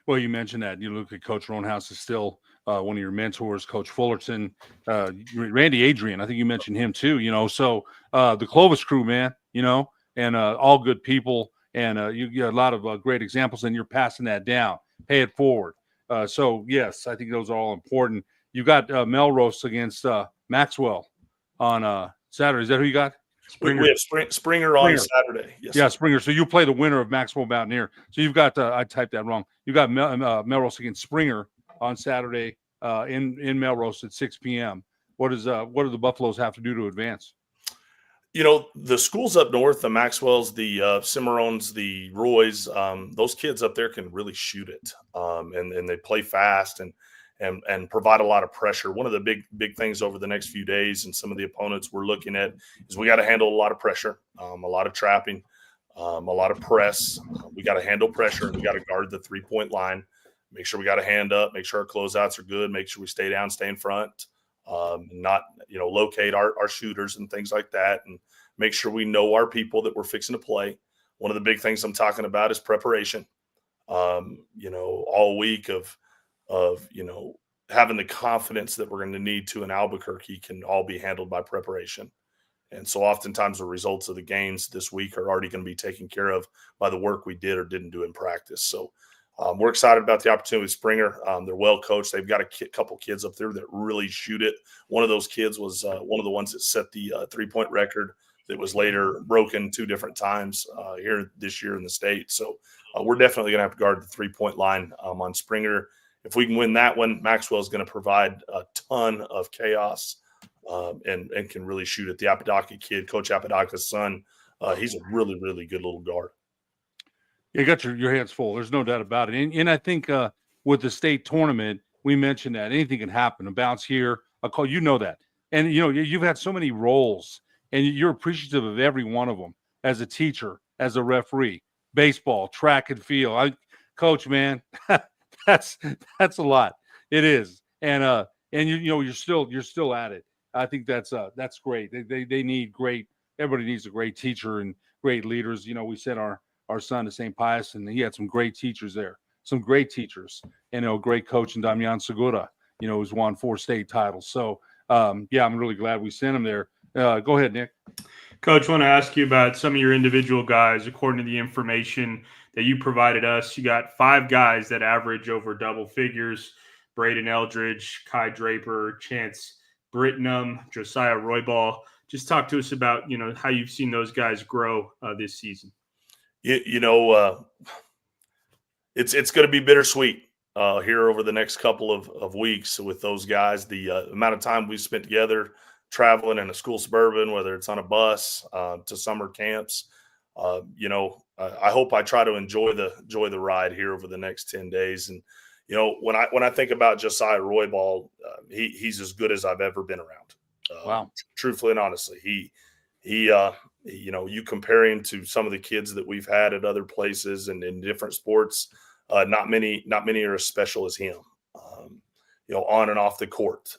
Well, you mentioned that. You look at Coach Roanhouse is still one of your mentors, Coach Fullerton, Randy Adrian. I think you mentioned him too, So the Clovis crew, man, and all good people. And you get a lot of great examples, and you're passing that down. Pay it forward. So, yes, I think those are all important. You got Melrose against Maxwell on Saturday. Is that who you got? Springer. We have Springer on Saturday. Yes. Yeah, Springer. So you play the winner of Maxwell Mountaineer. So you've got I typed that wrong. You got Melrose against Springer on Saturday in Melrose at 6 p.m. What do the Buffaloes have to do to advance? The schools up north, the Maxwells, the Cimarrones, the Roys, those kids up there can really shoot it, and they play fast and provide a lot of pressure. One of the big things over the next few days and some of the opponents we're looking at is we got to handle a lot of pressure, a lot of trapping, a lot of press. We got to handle pressure and we got to guard the 3-point line. make sure we got a hand up, make sure our closeouts are good, make sure we stay down, stay in front, not, locate our shooters and things like that, and make sure we know our people that we're fixing to play. One of the big things I'm talking about is preparation. All week of having the confidence that we're going to need to in Albuquerque can all be handled by preparation. And so oftentimes the results of the games this week are already going to be taken care of by the work we did or didn't do in practice. So we're excited about the opportunity with Springer. They're well coached. They've got a couple kids up there that really shoot it. One of those kids was one of the ones that set the 3-point record that was later broken 2 different times here this year in the state. So we're definitely going to have to guard the 3-point line on Springer. If we can win that one, Maxwell's going to provide a ton of chaos and can really shoot it. The Apodaca kid, Coach Apodaca's son, he's a really, really good little guard. You got your hands full. There's no doubt about it. And I think with the state tournament, we mentioned that anything can happen. A bounce here, a call, that. And, you've had so many roles, and you're appreciative of every one of them as a teacher, as a referee, baseball, track and field. Coach, man, that's a lot. It is. And you're still at it. I think that's great. They need great. Everybody needs a great teacher and great leaders. We sent our son to St. Pius, and he had some great teachers there, some great teachers, and great coach in Damian Segura, who's won 4 state titles. So, I'm really glad we sent him there. Go ahead, Nick. Coach, I want to ask you about some of your individual guys. According to the information that you provided us, you got 5 guys that average over double figures: Braden Eldridge, Kai Draper, Chance Brittenham, Josiah Roybal. Just talk to us about, how you've seen those guys grow this season. It's going to be bittersweet here over the next couple of weeks with those guys. The amount of time we spent together traveling in a school suburban, whether it's on a bus to summer camps, I hope I try to enjoy the ride here over the next 10 days. And when I think about Josiah Roybal, he's as good as I've ever been around. Wow. Truthfully and honestly, you compare him to some of the kids that we've had at other places and in different sports. Not many are as special as him. On and off the court.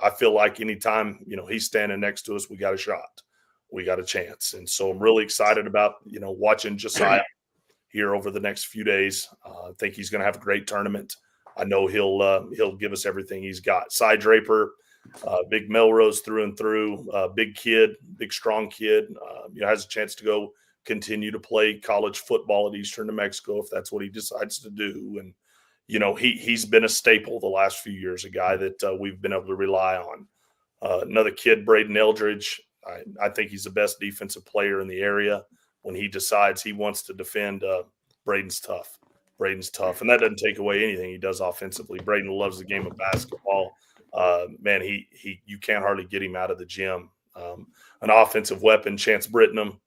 I feel like anytime he's standing next to us, we got a shot, we got a chance, and so I'm really excited about watching Josiah here over the next few days. I think he's going to have a great tournament. I know he'll give us everything he's got. Cy Draper, big Melrose through and through, big kid, big strong kid. Has a chance to go continue to play college football at Eastern New Mexico if that's what he decides to do. And he's been a staple the last few years, a guy that we've been able to rely on. Another kid, Braden Eldridge. I think he's the best defensive player in the area. When he decides he wants to defend, Braden's tough. And that doesn't take away anything he does offensively. Braden loves the game of basketball. You can't hardly get him out of the gym. An offensive weapon, Chance Brittenham.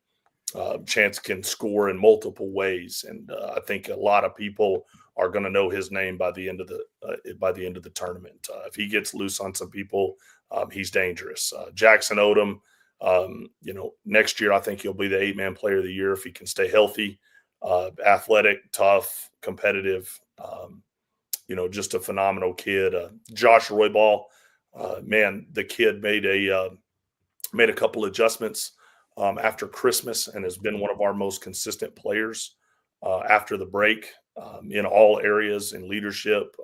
Chance can score in multiple ways, and I think a lot of people are going to know his name by the end of the tournament. If he gets loose on some people, he's dangerous. Jaxton Odom, next year I think he'll be the 8-man player of the year if he can stay healthy. Athletic, tough, competitive. Just a phenomenal kid. Josh Roybal, the kid made a couple adjustments after Christmas and has been one of our most consistent players after the break in all areas, in leadership,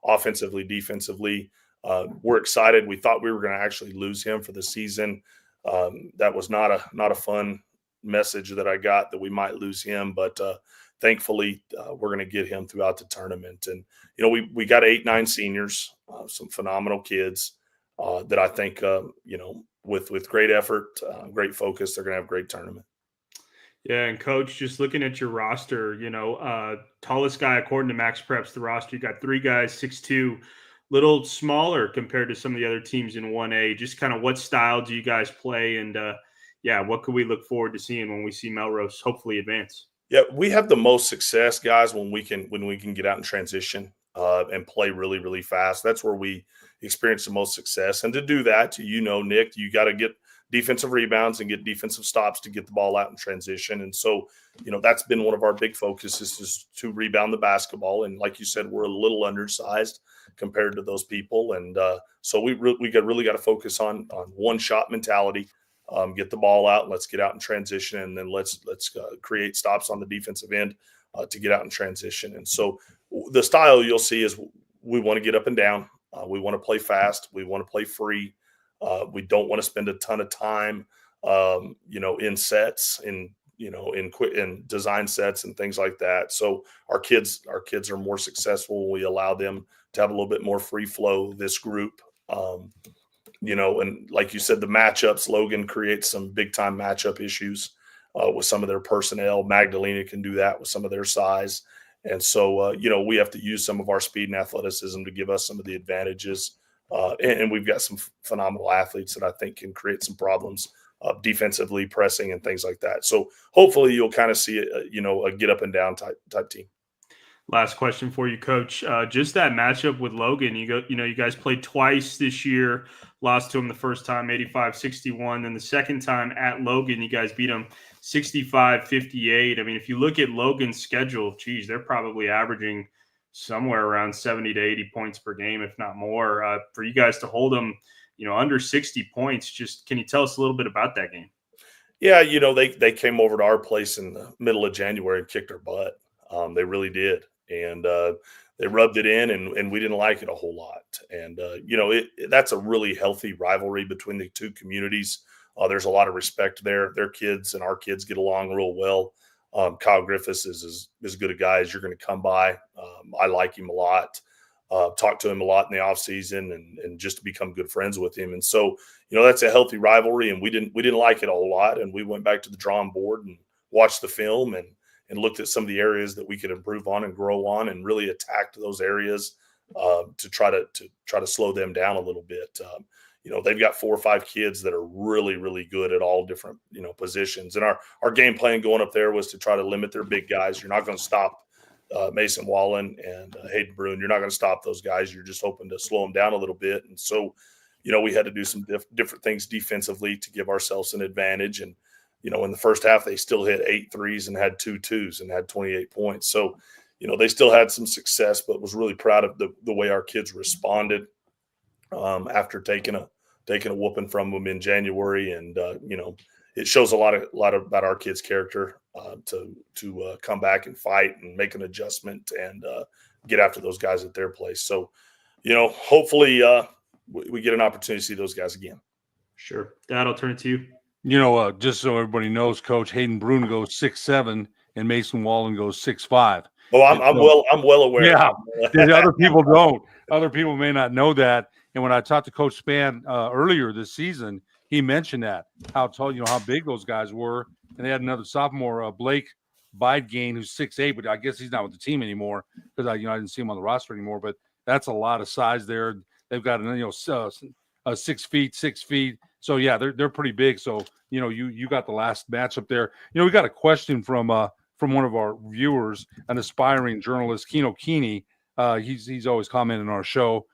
offensively, defensively. We're excited. We thought we were going to actually lose him for the season. That was not a fun message that I got, that we might lose him, but thankfully we're going to get him throughout the tournament. And we got 8-9 seniors, some phenomenal kids that I think with great effort, great focus, they're going to have a great tournament. Yeah, and Coach, just looking at your roster, tallest guy according to Max Preps, the roster, you got 3 guys, 6'2", little smaller compared to some of the other teams in 1A. Just kind of what style do you guys play, and what could we look forward to seeing when we see Melrose hopefully advance? Yeah, we have the most success, guys, when we can get out and transition and play really, really fast. That's where we experience the most success. And to do that, Nick, you got to get defensive rebounds and get defensive stops to get the ball out in transition. And so, that's been one of our big focuses, is to rebound the basketball. And like you said, we're a little undersized compared to those people. And so we really got to focus on one shot mentality, get the ball out, let's get out in transition. And then let's create stops on the defensive end to get out in transition. And so the style you'll see is we want to get up and down. We want to play fast. We want to play free. We don't want to spend a ton of time, in sets, in design sets and things like that. So our kids are more successful when we allow them to have a little bit more free flow, this group. And like you said, the matchups, Logan creates some big time matchup issues with some of their personnel. Magdalena can do that with some of their size. And so, we have to use some of our speed and athleticism to give us some of the advantages. And we've got some phenomenal athletes that I think can create some problems defensively, pressing and things like that. So hopefully you'll kind of see a get up and down type team. Last question for you, Coach. Just that matchup with Logan. You guys played twice this year, lost to him the first time 85-61. Then the second time at Logan, you guys beat him 65-58. I mean, if you look at Logan's schedule, geez, they're probably averaging somewhere around 70 to 80 points per game, if not more. For you guys to hold them, under 60 points, just can you tell us a little bit about that game? Yeah, they came over to our place in the middle of January and kicked our butt. They really did. And they rubbed it in, and we didn't like it a whole lot. And, that's a really healthy rivalry between the two communities. There's a lot of respect there. Their kids and our kids get along real well. Kyle Griffiths is as good a guy as you're going to come by. I like him a lot. Talk to him a lot in the offseason and just to become good friends with him. And so, that's a healthy rivalry, and we didn't like it a whole lot. And we went back to the drawing board and watched the film and looked at some of the areas that we could improve on and grow on, and really attacked those areas to try to slow them down a little bit. They've got 4 or 5 kids that are really, really good at all different, positions. And our game plan going up there was to try to limit their big guys. You're not going to stop Mason Wallen and Hayden Bruin. You're not going to stop those guys. You're just hoping to slow them down a little bit. And so, we had to do some different things defensively to give ourselves an advantage. And, in the first half, they still hit 8 threes and had 2 twos and had 28 points. So, they still had some success, but was really proud of the way our kids responded after taking a whooping from them in January. And, it shows a lot about our kids' character to come back and fight and make an adjustment and get after those guys at their place. So, hopefully we get an opportunity to see those guys again. Sure. Dad, I'll turn it to you. Just so everybody knows, Coach, Hayden Bruin goes 6'7", and Mason Wallen goes 6'5". Oh, I'm well aware. Yeah, other people don't. Other people may not know that. And when I talked to Coach Spann earlier this season, he mentioned that how tall, how big those guys were. And they had another sophomore, Blake Bidegane, who's 6'8", but I guess he's not with the team anymore because I didn't see him on the roster anymore. But that's a lot of size there. They've got 6 feet, 6 feet. So yeah, they're pretty big. So you got the last matchup there. We got a question from one of our viewers, an aspiring journalist, Keno Keeney. He's always commenting on our show.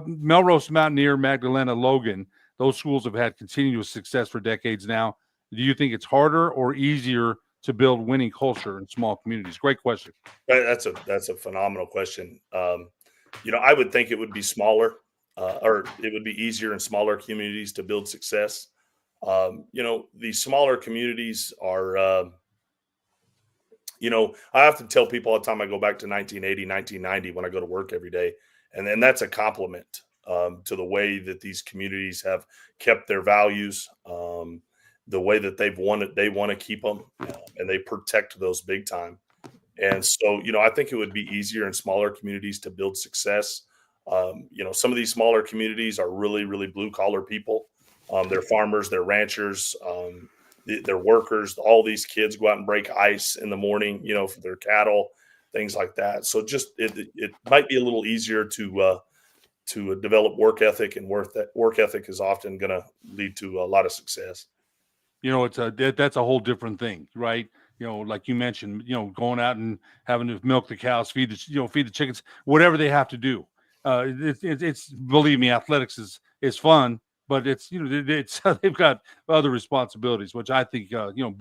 Melrose, Mountaineer, Magdalena, Logan. Those schools have had continuous success for decades now. Do you think it's harder or easier to build winning culture in small communities? Great question. That's a phenomenal question. I would think it would be smaller. Or it would be easier in smaller communities to build success. The smaller communities are, I have to tell people all the time I go back to 1980, 1990 when I go to work every day. And then that's a compliment to the way that these communities have kept their values, the way that they want to keep them, and they protect those big time. And so, I think it would be easier in smaller communities to build success. Some of these smaller communities are really, really blue collar people. They're farmers, they're ranchers, they're workers. All these kids go out and break ice in the morning, for their cattle, things like that. So just it might be a little easier to develop work ethic, and work ethic is often going to lead to a lot of success. That's a whole different thing, right? Like you mentioned, going out and having to milk the cows, feed the chickens, whatever they have to do. It's believe me, athletics is fun, but it's it's they've got other responsibilities, which I think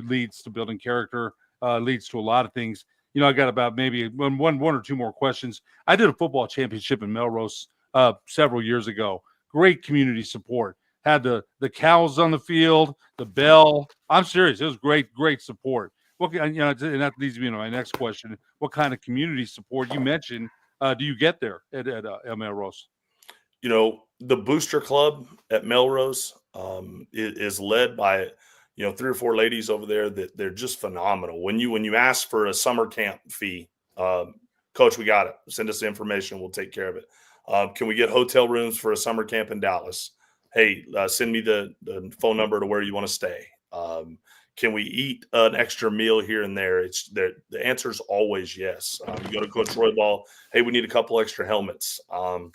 leads to building character, leads to a lot of things. I got about maybe one or two more questions. I did a football championship in Melrose several years ago. Great community support. Had the cows on the field, the bell. I'm serious. It was great support. And that leads me to my next question. What kind of community support you mentioned do you get there at Melrose? The booster club at Melrose is led by 3 or 4 ladies over there that they're just phenomenal. When you ask for a summer camp fee, Coach, we got it. Send us the information. We'll take care of it. Can we get hotel rooms for a summer camp in Dallas? Hey, send me the phone number to where you want to stay. Can we eat an extra meal here and there? The answer is always yes. You go to Coach Roybal, hey, we need a couple extra helmets. The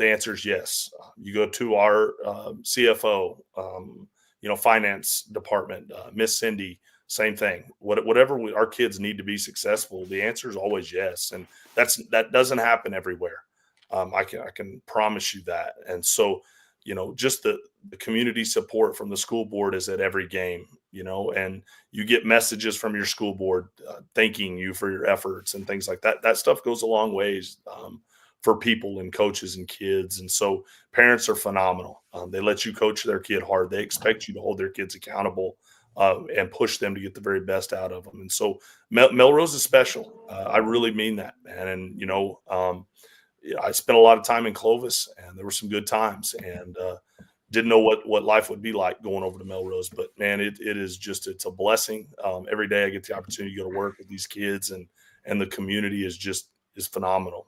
answer is yes. You go to our CFO, finance department, Miss Cindy, same thing. Whatever our kids need to be successful, the answer is always yes. And that doesn't happen everywhere. I can promise you that. And so, just the community support from the school board is at every game, and you get messages from your school board thanking you for your efforts and things like that. That stuff goes a long ways for people and coaches and kids. And so parents are phenomenal. They let you coach their kid hard. They expect you to hold their kids accountable and push them to get the very best out of them. And so Melrose is special. I really mean that, man. And, I spent a lot of time in Clovis, and there were some good times, and didn't know what life would be like going over to Melrose. But, man, it's a blessing. Every day I get the opportunity to go to work with these kids, and the community is phenomenal.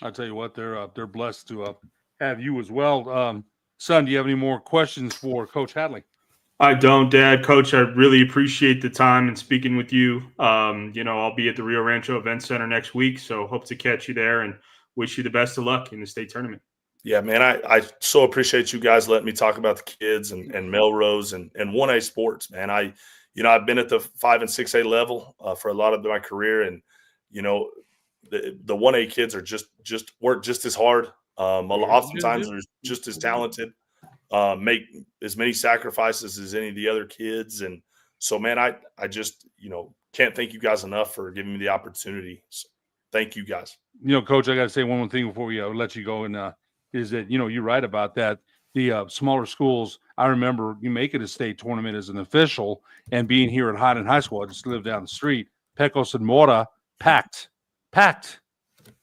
I'll tell you what, they're blessed to have you as well. Son, do you have any more questions for Coach Hatley? I don't, Dad. Coach, I really appreciate the time and speaking with you. I'll be at the Rio Rancho Event Center next week, so hope to catch you there and wish you the best of luck in the state tournament. Yeah, man, I so appreciate you guys letting me talk about the kids and Melrose and 1A sports, man. I've been at the 5 and 6A level for a lot of my career, and the 1A kids are just work just as hard. Oftentimes they're just as talented, make as many sacrifices as any of the other kids. And so, man, I just, can't thank you guys enough for giving me the opportunity. So thank you guys. Coach, I got to say one more thing before we let you go. And is that, you're right about that. The smaller schools, I remember you making a state tournament as an official and being here at Highland High School. I just lived down the street. Pecos and Mora packed, man.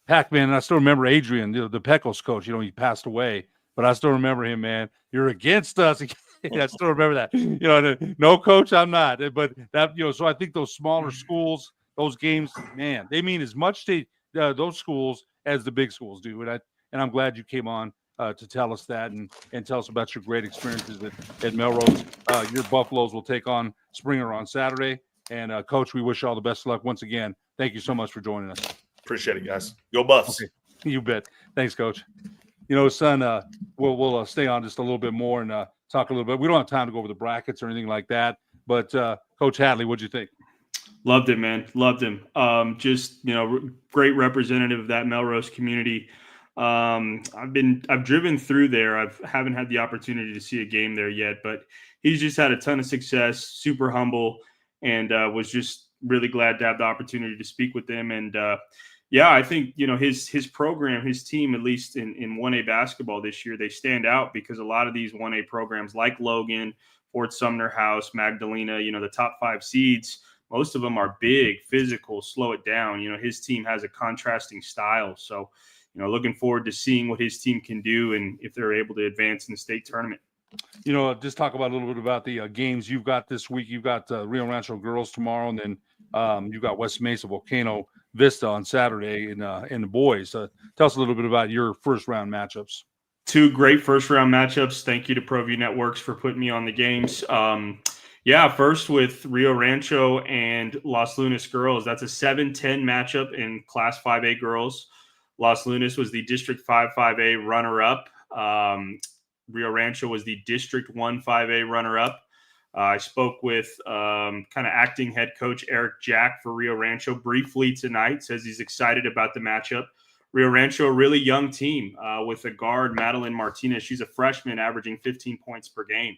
And I still remember Adrian, the Pecos coach. He passed away, but I still remember him, man. You're against us. I still remember that. No, coach, I'm not. But that, so I think those smaller schools, those games, man, they mean as much to those schools as the big schools do. And I'm glad you came on to tell us that and tell us about your great experiences at Melrose. Your Buffaloes will take on Springer on Saturday. And Coach, we wish you all the best of luck once again. Thank you so much for joining us. Appreciate it, guys. Go Buffs. Okay. You bet. Thanks, Coach. Son, we'll stay on just a little bit more and talk a little bit. We don't have time to go over the brackets or anything like that. But Coach Hatley, what'd you think? Loved him, man. Loved him. Great representative of that Melrose community. I've driven through there. I haven't had the opportunity to see a game there yet, but he's just had a ton of success, super humble, and was just really glad to have the opportunity to speak with him. And I think, his program, his team, at least in 1A basketball this year, they stand out because a lot of these 1A programs like Logan, Fort Sumner House, Magdalena, the top 5 seeds, most of them are big, physical, slow it down. His team has a contrasting style. So, looking forward to seeing what his team can do and if they're able to advance in the state tournament. Just talk about a little bit about the games you've got this week. You've got Rio Rancho girls tomorrow, and then you've got West Mesa Volcano Vista on Saturday in the boys. Tell us a little bit about your first round matchups. 2 great first round matchups. Thank you to ProView Networks for putting me on the games. First with Rio Rancho and Los Lunas girls. That's a 7-10 matchup in Class 5A girls. Los Lunas was the District 5-5A runner-up. Rio Rancho was the District 1-5A runner-up. I spoke with kind of acting head coach Eric Jack for Rio Rancho briefly tonight. Says he's excited about the matchup. Rio Rancho, a really young team with a guard, Madeline Martinez. She's a freshman averaging 15 points per game.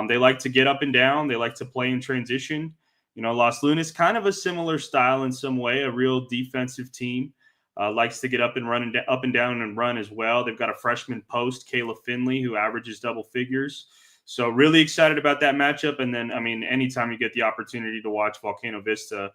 They like to get up and down. They like to play in transition. Los Lunas, kind of a similar style in some way, a real defensive team. Likes to get up and down and run as well. They've got a freshman post, Kayla Finley, who averages double figures. So really excited about that matchup. And then, anytime you get the opportunity to watch Volcano Vista,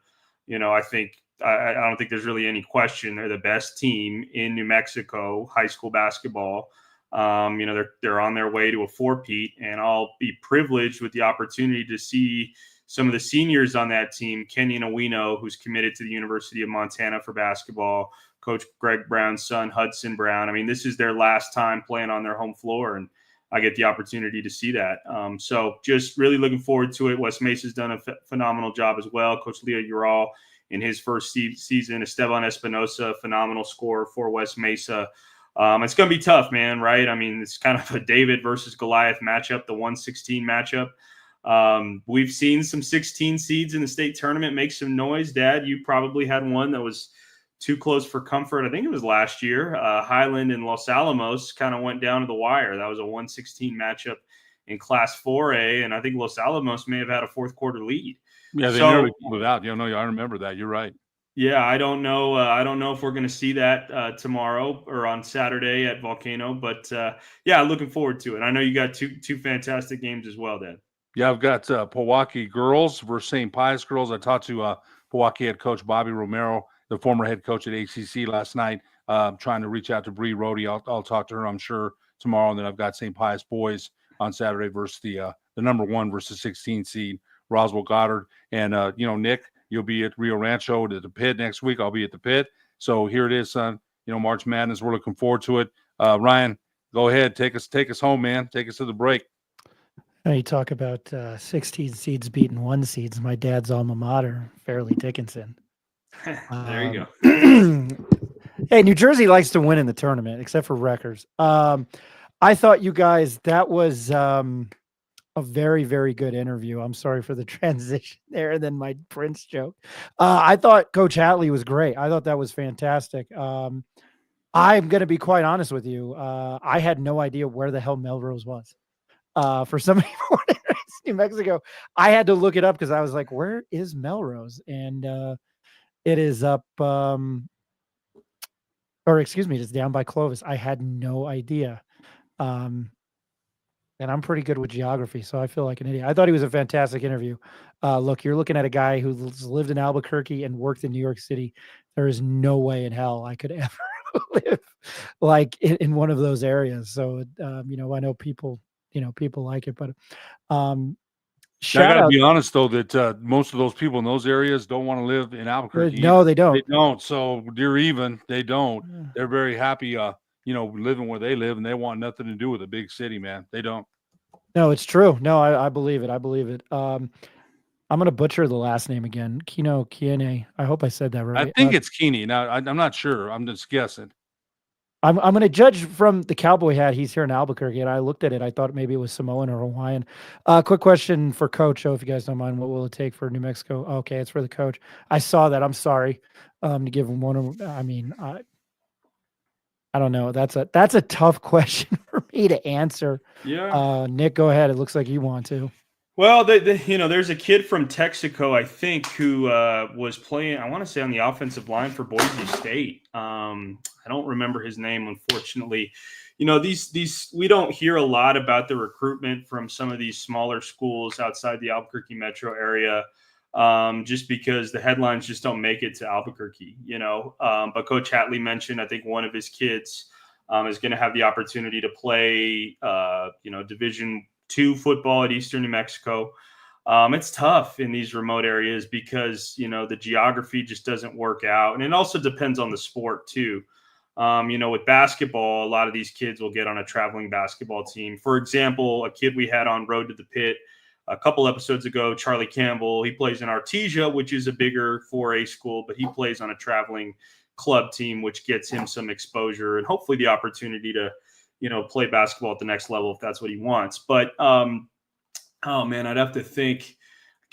I don't think there's really any question they're the best team in New Mexico high school basketball. They're on their way to a four-peat, and I'll be privileged with the opportunity to see some of the seniors on that team, Kenyon Owino, who's committed to the University of Montana for basketball, Coach Greg Brown's son, Hudson Brown. This is their last time playing on their home floor, and I get the opportunity to see that. So just really looking forward to it. West Mesa's done a phenomenal job as well. Coach Leo Ural in his first season, Esteban Espinosa, phenomenal scorer for West Mesa. It's going to be tough, man, right? It's kind of a David versus Goliath matchup, the 1-16 matchup. We've seen some 16 seeds in the state tournament make some noise. Dad, you probably had one that was too close for comfort. I think it was last year. Highland and Los Alamos kind of went down to the wire. That was a 1-16 matchup in Class 4A, and I think Los Alamos may have had a fourth quarter lead. Yeah, they nearly pulled it out. I remember that. You're right. Yeah, I don't know. I don't know if we're going to see that tomorrow or on Saturday at Volcano, but looking forward to it. I know you got two fantastic games as well, Dad. Yeah, I've got Pewaukee girls versus St. Pius girls. I talked to Pewaukee head coach Bobby Romero, the former head coach at ACC last night, trying to reach out to Bree Rohde. I'll talk to her, I'm sure, tomorrow. And then I've got St. Pius boys on Saturday versus the number 1 versus 16 seed, Roswell Goddard. And, Nick, you'll be at Rio Rancho at the Pit next week. I'll be at the Pit. So here it is, son. March Madness. We're looking forward to it. Ryan, go ahead. Take us home, man. Take us to the break. You talk about 16 seeds beating 1 seeds. My dad's alma mater, Fairleigh Dickinson. There you go. Hey, New Jersey likes to win in the tournament, except for Rutgers. I thought you guys, that was a very, very good interview. I'm sorry for the transition there, and then my Prince joke. I thought Coach Hatley was great. I thought that was fantastic. I'm going to be quite honest with you. I had no idea where the hell Melrose was. For somebody born in New Mexico, I had to look it up because I was like, where is Melrose? And it is up, it's down by Clovis. I had no idea. And I'm pretty good with geography, so I feel like an idiot. I thought he was a fantastic interview. Look, you're looking at a guy who's lived in Albuquerque and worked in New York City. There is no way in hell I could ever live like in one of those areas. So, I know people like it, but I gotta be honest though that most of those people in those areas don't want to live in Albuquerque. No, they don't. They don't. So they're even. They don't. Yeah. They're very happy, living where they live, and they want nothing to do with a big city, man. They don't. No, it's true. No, I believe it. I believe it. I'm gonna butcher the last name again. Kiene. I hope I said that right. I think it's Keeney. Now I'm not sure. I'm just guessing. I'm going to judge from the cowboy hat. He's here in Albuquerque, and I looked at it. I thought maybe it was Samoan or Hawaiian. Quick question for Coach. If you guys don't mind, what will it take for New Mexico? Okay, it's for the coach. I saw that. I'm sorry to give him one of. I don't know. That's a tough question for me to answer. Yeah. Nick, go ahead. It looks like you want to. Well, there's a kid from Texaco, I think, who was playing, I want to say, on the offensive line for Boise State. I don't remember his name, unfortunately. These we don't hear a lot about the recruitment from some of these smaller schools outside the Albuquerque metro area, just because the headlines just don't make it to Albuquerque. But Coach Hatley mentioned, I think one of his kids is going to have the opportunity to play, Division II football at Eastern New Mexico. It's tough in these remote areas because, the geography just doesn't work out. And it also depends on the sport too. With basketball, a lot of these kids will get on a traveling basketball team. For example, a kid we had on Road to the Pit a couple episodes ago, Charlie Campbell, he plays in Artesia, which is a bigger 4A school, but he plays on a traveling club team, which gets him some exposure and hopefully the opportunity to, play basketball at the next level if that's what he wants. But, oh man, I'd have to think.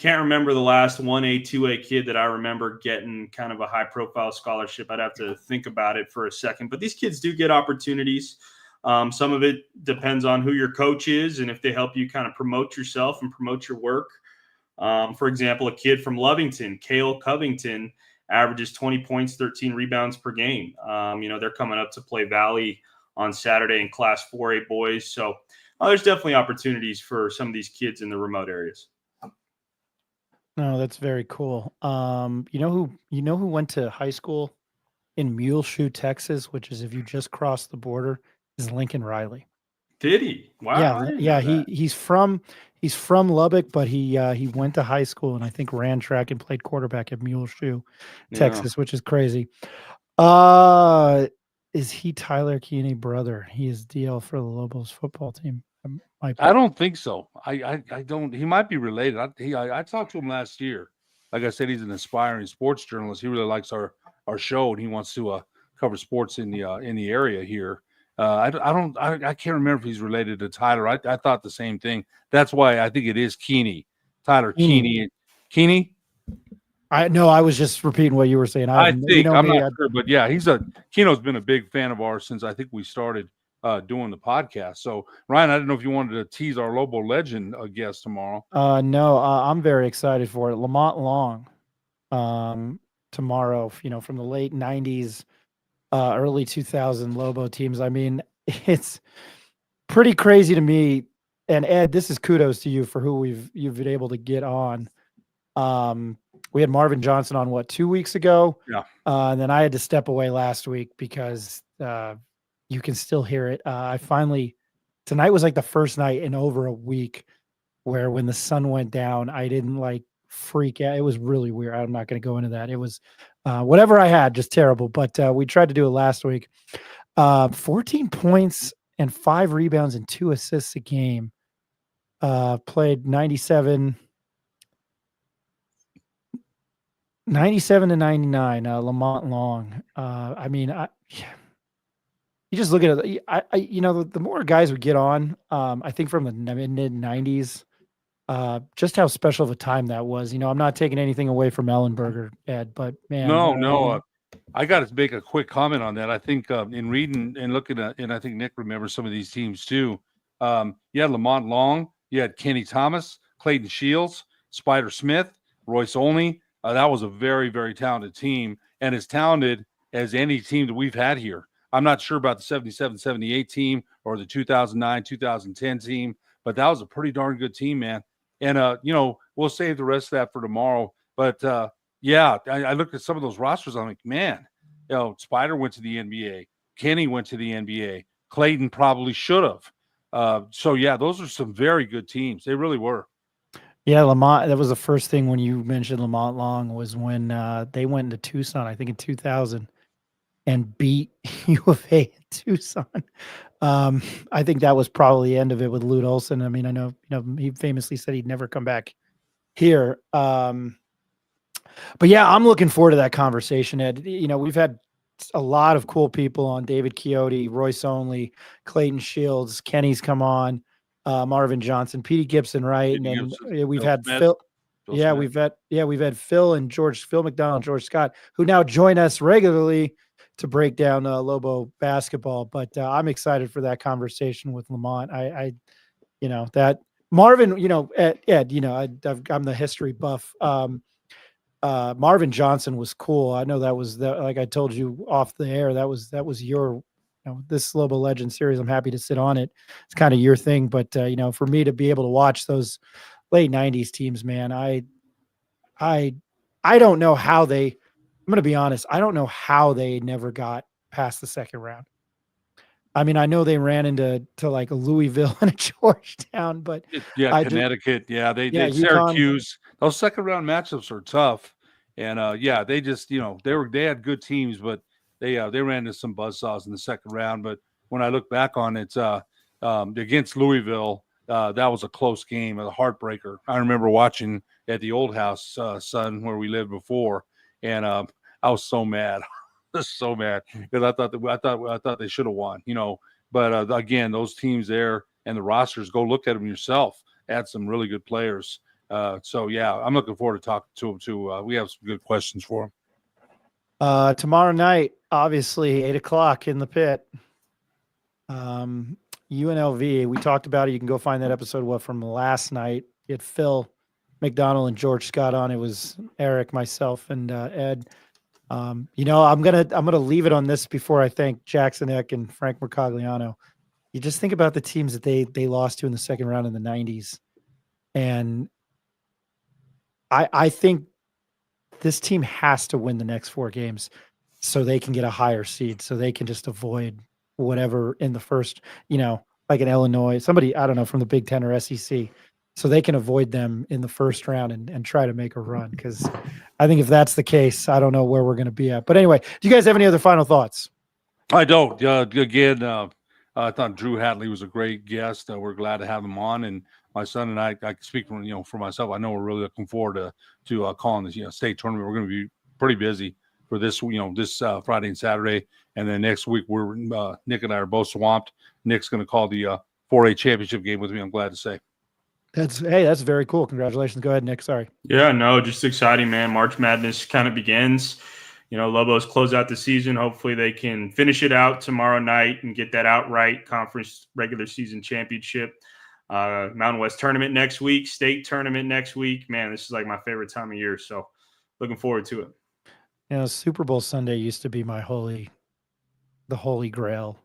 Can't remember the last 1A, 2A kid that I remember getting kind of a high-profile scholarship. I'd have to think about it for a second. But these kids do get opportunities. Some of it depends on who your coach is and if they help you kind of promote yourself and promote your work. For example, a kid from Lovington, Cale Covington, averages 20 points, 13 rebounds per game. They're coming up to play Valley on Saturday in Class 4A boys. So there's definitely opportunities for some of these kids in the remote areas. No, that's very cool. You know who went to high school in Muleshoe, Texas, which is if you just cross the border, is Lincoln Riley. Did he? Wow. I didn't know that. He's from Lubbock, but he went to high school and I think ran track and played quarterback at Muleshoe, Texas, which is crazy. Is he Tyler Keeney brother? He is DL for the Lobos football team. I don't think so. I don't. He might be related. I talked to him last year. Like I said, he's an aspiring sports journalist. He really likes our show, and he wants to cover sports in the area here. I can't remember if he's related to Tyler. I thought the same thing. That's why I think it is Keeney. Tyler Keeney. Keeney? I was just repeating what you were saying. I'm not sure, but yeah, Keno's been a big fan of ours since I think we started doing the podcast. So Ryan, I don't know if you wanted to tease our Lobo legend guest tomorrow. No, I'm very excited for it. Lamont Long, tomorrow. From the late '90s, early 2000 Lobo teams. I mean, it's pretty crazy to me. And Ed, this is kudos to you for who you've been able to get on. We had Marvin Johnson on 2 weeks ago. Yeah. And then I had to step away last week because you can still hear it. Tonight was like the first night in over a week where when the sun went down, I didn't freak out. It was really weird. I'm not going to go into that. It was whatever I had, just terrible. But we tried to do it last week. 14 points and 5 rebounds and 2 assists a game. Played 97 to 99, Lamont Long. You just look at it. The more guys would get on, I think from the mid 90s, just how special of a time that was. I'm not taking anything away from Ellenberger, Ed, but man, no. I got to make a quick comment on that. I think in reading and looking at, and I think Nick remembers some of these teams too. You had Lamont Long, you had Kenny Thomas, Clayton Shields, Spider Smith, Royce Olney. That was a very, very talented team, and as talented as any team that we've had here. I'm not sure about the 77-78 team or the 2009-2010 team, but that was a pretty darn good team, man. And, we'll save the rest of that for tomorrow. But, I looked at some of those rosters. I'm like, man, Spider went to the NBA. Kenny went to the NBA. Clayton probably should have. Those are some very good teams. They really were. Yeah, Lamont, that was the first thing when you mentioned Lamont Long was when they went into Tucson, I think in 2000, and beat U of A in Tucson. I think that was probably the end of it with Lute Olson. I mean, I know, he famously said he'd never come back here. But yeah, I'm looking forward to that conversation, Ed. We've had a lot of cool people on: David Chiotti, Royce Only, Clayton Shields, Kenny's come on, Marvin Johnson, Petey Gibson, right? Petey and Gibson, then we've Phil had Smith. Phil. Smith. We've had Phil and Phil McDonald, George Scott, who now join us regularly to break down Lobo basketball. But I'm excited for that conversation with Lamont. That Marvin, Ed, I'm the history buff. Marvin Johnson was cool. I know that was like I told you off the air, that was your, this Lobo Legend series. I'm happy to sit on it. It's kind of your thing, but for me to be able to watch those late 90s teams, man, I don't know how I'm going to be honest. I don't know how they never got past the second round. I mean, I know they ran into like a Louisville and a Georgetown, but Connecticut. They Syracuse. Those second round matchups are tough, and they just they had good teams, but they ran into some buzzsaws in the second round. But when I look back on it, against Louisville, that was a close game, a heartbreaker. I remember watching at the old house, son, where we lived before, and I was so mad. So mad because I thought they should have won, But again, those teams there and the rosters, go look at them yourself. Add some really good players. So yeah, I'm looking forward to talking to him too. We have some good questions for him. Tomorrow night, obviously 8:00 in the pit. UNLV, we talked about it. You can go find that episode from last night. You had Phil McDonald and George Scott on. It was Eric, myself, and Ed. I'm gonna leave it on this before I thank Jaxton Eck and Frank Mercogliano. You just think about the teams that they lost to in the second round in the 90s, and I think this team has to win the next 4 games so they can get a higher seed, so they can just avoid whatever in the first, like in Illinois, somebody, I don't know, from the Big Ten or SEC, so they can avoid them in the first round and try to make a run. Because I think if that's the case, I don't know where we're going to be at. But anyway, do you guys have any other final thoughts? I don't. Again, I thought Drew Hatley was a great guest. We're glad to have him on, and my son and I can speak for myself. I know we're really looking forward to calling the state tournament. We're going to be pretty busy for this this Friday and Saturday, and then next week we're Nick and I are both swamped. Nick's going to call the 4A championship game with me. I'm glad to say. That's very cool. Congratulations. Go ahead, Nick. Sorry. Yeah, no, just exciting, man. March Madness kind of begins. Lobos close out the season. Hopefully they can finish it out tomorrow night and get that outright conference regular season championship. Mountain West tournament next week, state tournament next week. Man, this is like my favorite time of year. So looking forward to it. Super Bowl Sunday used to be the holy grail.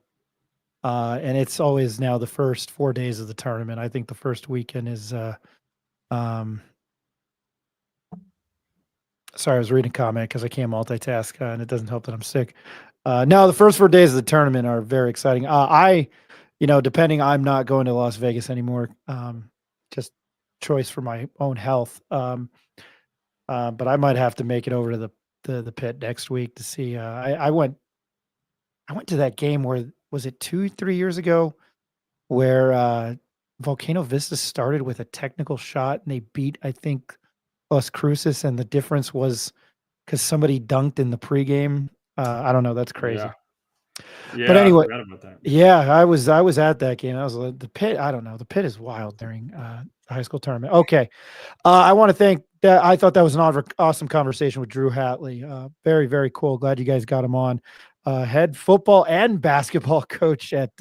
And it's always now the first 4 days of the tournament. I think the first weekend is sorry, I was reading a comment because I can't multitask, and it doesn't help that I'm sick. No, the first 4 days of the tournament are very exciting. Depending, I'm not going to Las Vegas anymore. Just choice for my own health. But I might have to make it over to the pit next week to see. I went to that game where, was it 2-3 years ago, where Volcano Vista started with a technical shot and they beat, I think, Las Cruces, and the difference was because somebody dunked in the pregame. I don't know. That's crazy. Yeah, but anyway, I forgot about that. Yeah, I was at that game. I was the pit. I don't know. The pit is wild during the high school tournament. Okay, I want to thank that. I thought that was an awesome conversation with Drew Hatley. Very, very cool. Glad you guys got him on. Head football and basketball coach at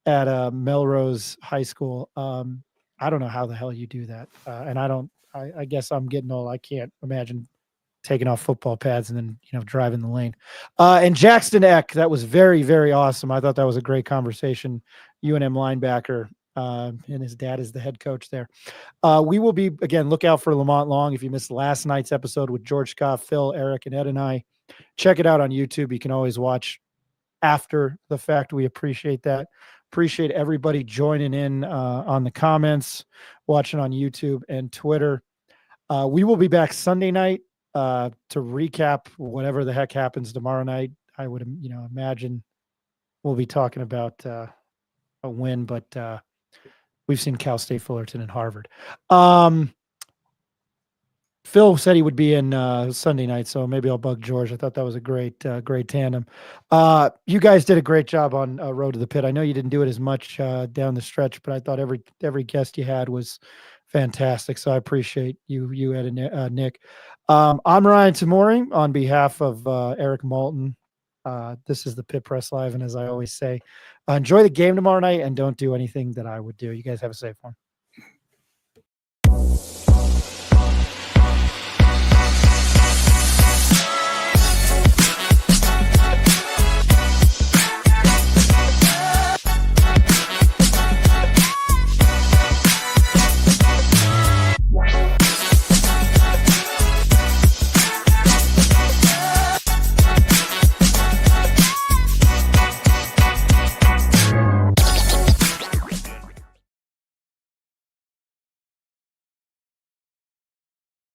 Melrose High School. I don't know how the hell you do that, and I guess I'm getting old. I can't imagine taking off football pads and then, driving the lane. And Jaxton Eck, that was very, very awesome. I thought that was a great conversation. UNM linebacker, and his dad is the head coach there. We will be, again, look out for Lamont Long. If you missed last night's episode with George Scott, Phil, Eric, and Ed and I, check it out on YouTube. You can always watch after the fact. We appreciate that. Appreciate everybody joining in on the comments, watching on YouTube and Twitter. We will be back Sunday night to recap whatever the heck happens tomorrow night. I would, imagine we'll be talking about a win, but we've seen Cal State Fullerton and Harvard. Phil said he would be in Sunday night, so maybe I'll bug George. I thought that was a great tandem. You guys did a great job on Road to the Pit. I know you didn't do it as much down the stretch, but I thought every guest you had was fantastic. So I appreciate you Ed and Nick. I'm Ryan Tamori on behalf of Eric Moulton. This is the Pit Press Live, and as I always say, enjoy the game tomorrow night and don't do anything that I would do. You guys have a safe one.